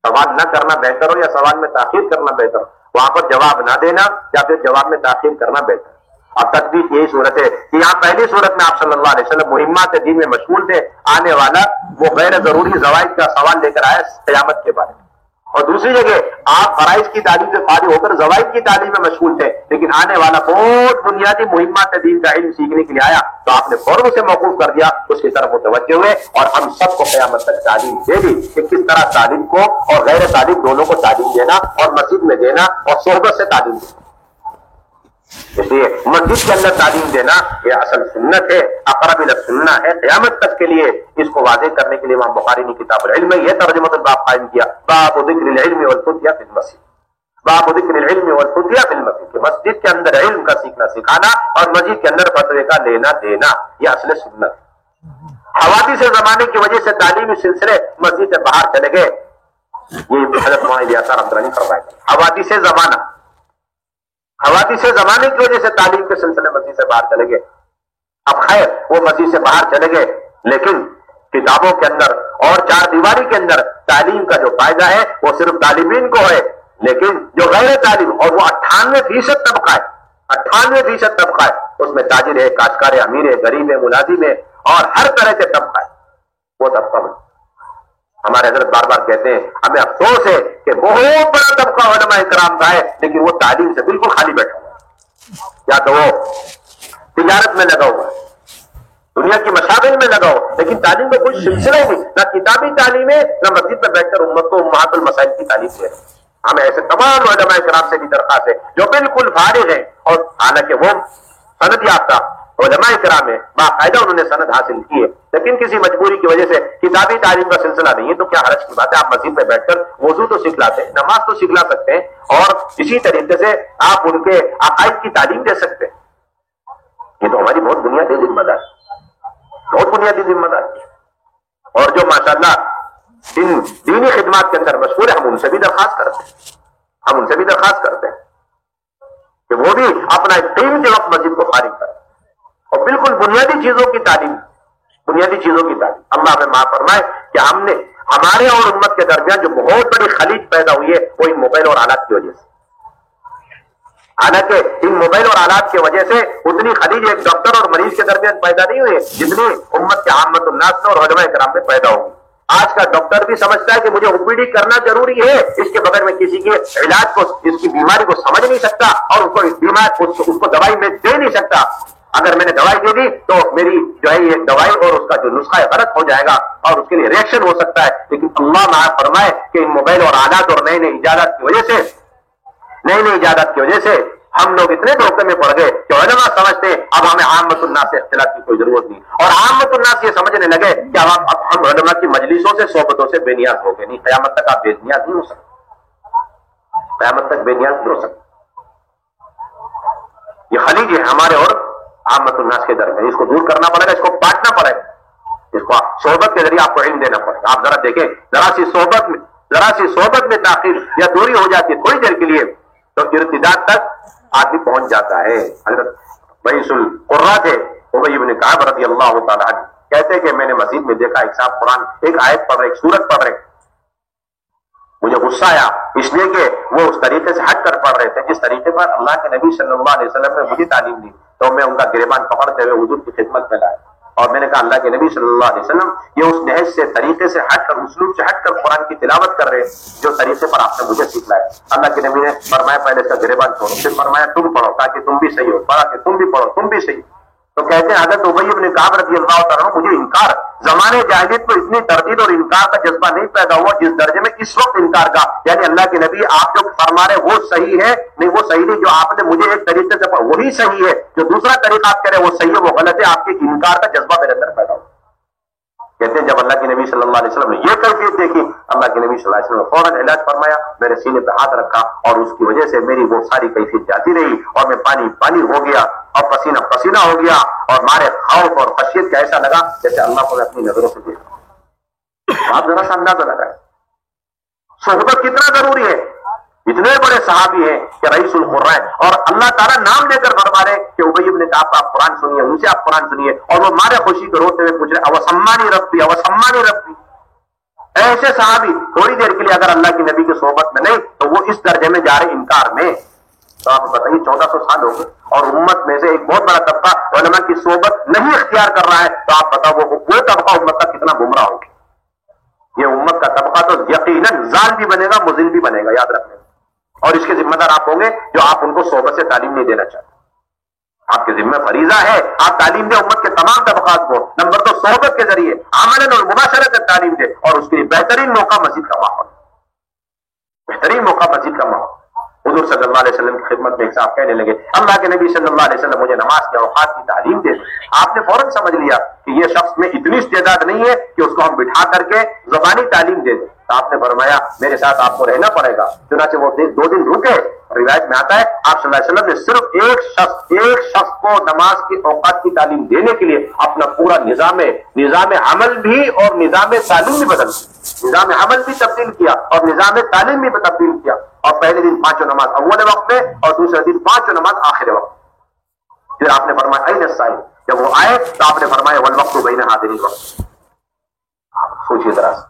سوال نہ کرنا بہتر ہو یا سوال میں تاخیر کرنا بہتر ہو، وہاں پر جواب نہ دینا یا پھر جواب میں تاخیر کرنا بہتر۔ اب تطبیق یہی صورت ہے کہ یہاں پہلی صورت میں آپ صلی اللہ علیہ وسلم مہمات دین میں مشغول تھے، آنے والا وہ غیر ضروری زوائد کا سوال لے کر آئے قیامت کے بارے میں، اور دوسری جگہ آپ فرائض کی تعلیم سے فارغ ہو کر زوائد کی تعلیم میں مشغول تھے، لیکن آنے والا بہت بنیادی مہمات دین کا علم سیکھنے کے لیے آیا تو آپ نے فوراً اسے موقوف کر دیا، اس کی طرف متوجہ ہوئے اور ہم سب کو قیامت تک تعلیم دے دی کہ کس طرح تعلیم کو اور غیر تعلیم دونوں کو تعلیم دینا اور مسجد میں دینا اور صحبت سے تعلیم دینا۔ اس لیے مسجد کے اندر تعلیم دینا یہ اصل سنت ہے، اقرب الی السنہ ہے قیامت تک کے لیے۔ اس کو واضح کرنے کے لیے امام بخاری نے کتاب العلم میں یہ ترجمہ الباب قائم کیا، باب ذکر العلم والفتیہ فی المسجد، باب ذکر العلم والفتیہ فی المسجد، کہ مسجد کے اندر علم کا سیکھنا سکھانا اور مسجد کے اندر فتوے کا لینا دینا، یہ اصل سنت۔ حوادث زمانے کی وجہ سے تعلیمی سلسلے مسجد سے باہر چلے گئے، یہ حضرت مولانا الیاس رحمۃ اللہ نے فرمایا۔ حوادث زمانے کی وجہ سے تعلیم کے سلسلے مسجد سے باہر چلے گئے۔ اب خیر وہ مسجد سے باہر چلے گئے، لیکن کتابوں کے اندر اور چار دیواری کے اندر تعلیم کا جو فائدہ ہے وہ صرف طالبین کو ہے، لیکن جو غیر تعلیم، اور وہ 98% طبقہ ہے، 98% طبقہ ہے، اس میں تاجر ہے، کاشتکار ہے، امیر ہے، غریب ہے، ملازم ہے، اور ہر طرح کے طبقہ ہے، وہ طبقہ میں ہمارے حضرت بار بار کہتے ہیں ہمیں افسوس ہے کہ بہت بڑا طبقہ علماء کرام کا ہے لیکن وہ تعلیم سے بالکل خالی بیٹھا ہوا ہے، یا تو وہ تجارت میں لگا ہوا ہے، دنیا کی مشاغل میں لگاؤ، لیکن تعلیم کا کوئی سلسلہ ہی نہیں، نہ کتابی تعلیم ہے، نہ مسجد میں بیٹھ کر امت کو امہات المسائل کی تعلیم دے رہے ہیں۔ ہمیں ایسے تمام علماء کرام سے بھی درخواست ہے جو بالکل فارغ ہیں، اور حالانکہ وہ سند یافتہ علماء کرام ہے، باقاعدہ انہوں نے سند حاصل کی ہے، لیکن کسی مجبوری کی وجہ سے کتابی تعلیم کا سلسلہ نہیں ہے، تو کیا حرج کی بات ہے، آپ مسجد میں بیٹھ کر وضو تو سیکھ لاتے ہیں، نماز تو سیکھ لا سکتے ہیں، اور اسی طریقے سے آپ ان کے عقائد کی تعلیم دے سکتے ہیں۔ یہ تو ہماری بہت بنیادی ذمہ داری، بہت بنیادی ذمہ داری، اور جو ماشاءاللہ ان دینی خدمات کے اندر مشغول ہے، ہم ان سے بھی درخواست کرتے ہیں کہ وہ بھی اپنا قیمتی وقت مسجد کو فارغ کریں اور بالکل بنیادی چیزوں کی تعلیم۔ اللہ ہمیں معاف فرمائے کہ ہم نے ہمارے اور امت کے درمیان جو بہت بڑی خلیج پیدا ہوئی ہے وہ ان موبائل اور آلات کی وجہ سے، حالانکہ ان موبائل اور آلات کی وجہ سے اتنی خلیج ایک ڈاکٹر اور مریض کے درمیان پیدا نہیں ہوئی جتنی امت کے عامت الناس میں اور علماء کرام میں پیدا ہوگی۔ آج کا ڈاکٹر بھی سمجھتا ہے کہ مجھے او پی ڈی کرنا ضروری ہے، اس کے بغیر میں کسی کے علاج کو، اس کی بیماری کو سمجھ نہیں سکتا، اور اس کو دوائی میں دے نہیں سکتا۔ اگر میں نے دوائی دے دی تو میری جو ہے یہ دوائی اور اس کا جو نسخہ ہے غلط ہو جائے گا اور اس کے لیے ریئیکشن ہو سکتا ہے۔ لیکن اللہ معاف فرمائے کہ ان موبائل اور آلات اور نئی ایجادات کی وجہ سے ہم لوگ اتنے دھوکے میں پڑ گئے کہ علماء سمجھتے ہیں اب ہمیں عامت الناس سے اختلاط کی کوئی ضرورت نہیں، اور عامت الناس یہ سمجھنے لگے کہ اب ہم علماء کی مجلسوں سے صحبتوں سے بے نیاز ہو گئے۔ نہیں، قیامت تک آپ بے نیاز نہیں ہو سکتے، قیامت تک بے نیاز نہیں ہو سکتے۔ یہ خلیج ہے ہمارے اور عامت الناس کے درمیان، اس کو دور کرنا پڑے گا، اس کو پاٹنا پڑے گا، اس کو صحبت کے ذریعے آپ کو علم دینا پڑے گا۔ آپ ذرا دیکھیں، ذرا سی صحبت میں تاخیر یا دوری ہو جاتی ہے تھوڑی دیر کے لیے تو ارتداد تک آدمی پہنچ جاتا ہے۔ حضرت رئیس القرہ تھے ابی بن کعب رضی اللہ تعالیٰ عنہ، کہتے کہ میں نے مسجد میں دیکھا ایک صاحب قرآن ایک آیت پڑھ رہے، ایک سورت پڑھ رہے، مجھے غصہ آیا اس لیے کہ وہ اس طریقے سے ہٹ کر پڑھ رہے تھے جس طریقے پر اللہ کے نبی صلی اللہ علیہ وسلم نے مجھے تعلیم دی۔ تو میں ان کا گریبان پکڑتے ہوئے حضور کی خدمت میں لایا اور میں نے کہا اللہ کے نبی صلی اللہ علیہ وسلم یہ اس نہج سے طریقے سے ہٹ کر، اسلوب سے ہٹ کر قرآن کی تلاوت کر رہے جو طریقے پر آپ نے مجھے سکھلایا۔ اللہ کے نبی نے فرمایا پہلے اس کا گریبان چھوڑو، پھر فرمایا تم پڑھو تاکہ تم بھی صحیح ہو، پڑھا کہ تم بھی پڑھو، تم بھی صحیح۔ تو کہتے ہیں حضرت ابی بن کعب رضی اللہ تعالیٰ عنہ، مجھے انکار زمانے جاہلیت میں اتنی تردید اور انکار کا جذبہ نہیں پیدا ہوا جس درجے میں اس وقت انکار کا، یعنی اللہ کے نبی آپ جو فرما رہے وہ صحیح ہے، نہیں وہ صحیح نہیں، جو آپ نے مجھے ایک طریقے سے پڑھا وہی صحیح ہے، جو دوسرا طریقہ آپ کہہ رہے ہیں وہ صحیح ہے وہ غلط ہے، آپ کے انکار کا جذبہ میرے اندر پیدا ہوا۔ کہتے ہیں جب اللہ کے نبی صلی اللہ علیہ وسلم نے یہ کیفیت دیکھی، اللہ کے نبی صلی اللہ علیہ وسلم نے فوراً علاج فرمایا، میرے سینے پہ ہاتھ رکھا اور اس کی وجہ سے میری وہ ساری کیفیت جاتی رہی اور میں پانی ہو گیا اور پسینہ ہو گیا، اور مارے خوف اور خشیت کا ایسا لگا جیسے اللہ کو میں اپنی نظروں سے دیکھا۔ آپ ذرا سا اندازہ لگائیں صحبت کتنا ضروری ہے۔ اتنے بڑے صحابی ہیں کہ رئیس القرہ، اور اللہ تعالیٰ نام لے کر فرما رہے کہ ابی بن کعب آپ قرآن سنیے، ان سے آپ قرآن سنیے، اور وہ مارے خوشی کو روتے ہوئے پوچھ رہے اوسمانی ربی۔ ایسے صحابی تھوڑی دیر کے لیے اگر اللہ کی نبی کی صحبت میں نہیں تو وہ اس درجے میں جا رہے انکار میں۔ تو آپ بتائیے 1400 سال ہو گئے اور امت میں سے ایک بہت بڑا طبقہ علماء کی صحبت نہیں اختیار کر رہا ہے، تو آپ بتاؤ وہ طبقہ امت کا کتنا گمراہ ہوگا۔ یہ امت کا طبقہ تو یقیناً ضال بھی بنے گا، مضل بھی بنے گا، یاد رکھیں، اور اس کے ذمہ دار آپ ہوں گے جو آپ ان کو صحبت سے تعلیم نہیں دینا چاہتے۔ آپ کے ذمہ فریضہ ہے آپ تعلیم دیں امت کے تمام طبقات کو۔ نمبر 2 صحبت کے ذریعے عملاً اور مباشرت تعلیم دیں، اور اس کے لیے بہترین موقع مسجد کا ماحول، بہترین موقع مسجد کا ماحول۔ حضور صلی اللہ علیہ وسلم کی خدمت میں ایک صاحب کہنے لگے اللہ کے نبی صلی اللہ علیہ وسلم مجھے نماز کے اوقات کی تعلیم دے دیں۔ آپ نے فوراً سمجھ لیا کہ یہ شخص میں اتنی استعداد نہیں ہے کہ اس کو ہم بٹھا کر کے زبانی تعلیم دے دیں۔ آپ نے فرمایا میرے ساتھ آپ کو رہنا پڑے گا۔ چنانچہ وہ 2 دن رکے۔ روایت میں آتا ہے آپ صلی اللہ علیہ وسلم نے صرف ایک شخص کو نماز کے اوقات کی تعلیم دینے کے لیے اپنا پورا نظام عمل بھی اور نظام تعلیم بھی بدل دیا، نظام عمل بھی تبدیل کیا اور نظام تعلیم بھی تبدیل کیا، اور پہلے دن 5 نماز اول وقت میں اور دوسرے دن 5 نماز آخر وقت۔ پھر آپ نے فرمایا این الصائم، جب وہ آئے تو آپ نے فرمایا والوقت بین ہذین الوقت، پوچھیے ذرا سے.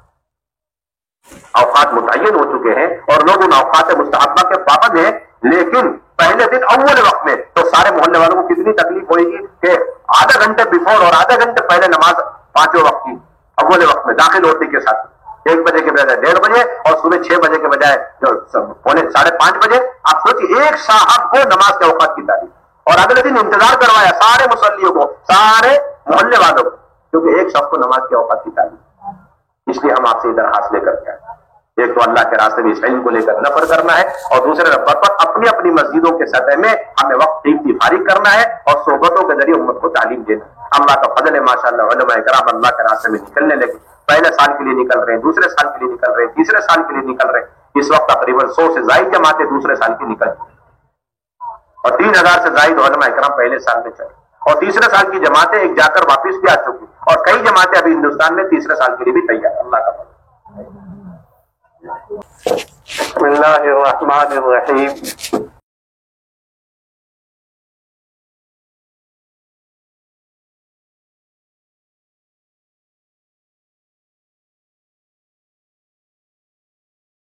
اوقات متعین ہو چکے ہیں اور لوگ ان اوقات مستحبہ کے پابند ہیں، لیکن پہلے دن اول وقت میں تو سارے محلے والوں کو کتنی تکلیف ہوئے گی کہ آدھا گھنٹے بیفور اور آدھا گھنٹے پہلے نماز پانچوں وقت کی اول وقت میں داخل ہوتے کے ساتھ 1 بجے کے بجائے 1:30 بجے اور صبح 6 بجے کے بجائے 4:30 بجے. آپ سوچیے ایک صاحب کو نماز کے اوقات کی تعلیم، اور اگلے دن انتظار کروایا سارے مصلیوں کو، سارے محلے والوں کو، کیونکہ ایک شخص کو نماز کے اوقات کی تعلیم. اس لیے ہم آپ سے یہ درخواست لے کر کے آئے، ایک تو اللہ کے راستے میں اس علم کو لے کر نفر کرنا ہے، اور دوسرے نمبر پر اپنی اپنی مسجدوں کے سطح میں ہمیں وقت قیمتی فارغ کرنا ہے اور صحبتوں کے ذریعے امت کو تعلیم دینا. اللہ کا فضل ہے ماشاءاللہ، علماء کرام اللہ کے راستے میں نکلنے لگے، پہلے سال کے لیے نکل رہے ہیں، دوسرے سال کے لیے نکل رہے ہیں، تیسرے سال کے لیے نکل رہے ہیں. اس وقت تقریباً 100 سے زائد جماعتیں دوسرے سال کی نکل گئی اور 3000 سے زائد علماء کرام پہلے سال میں چلے، اور تیسرے سال کی جماعتیں ایک جا کر واپس بھی آ چکی، اور کئی جماعتیں ابھی ہندوستان میں تیسرے سال کے لیے بھی تیار. اللہ کا فضل. بسم اللہ الرحمن الرحیم.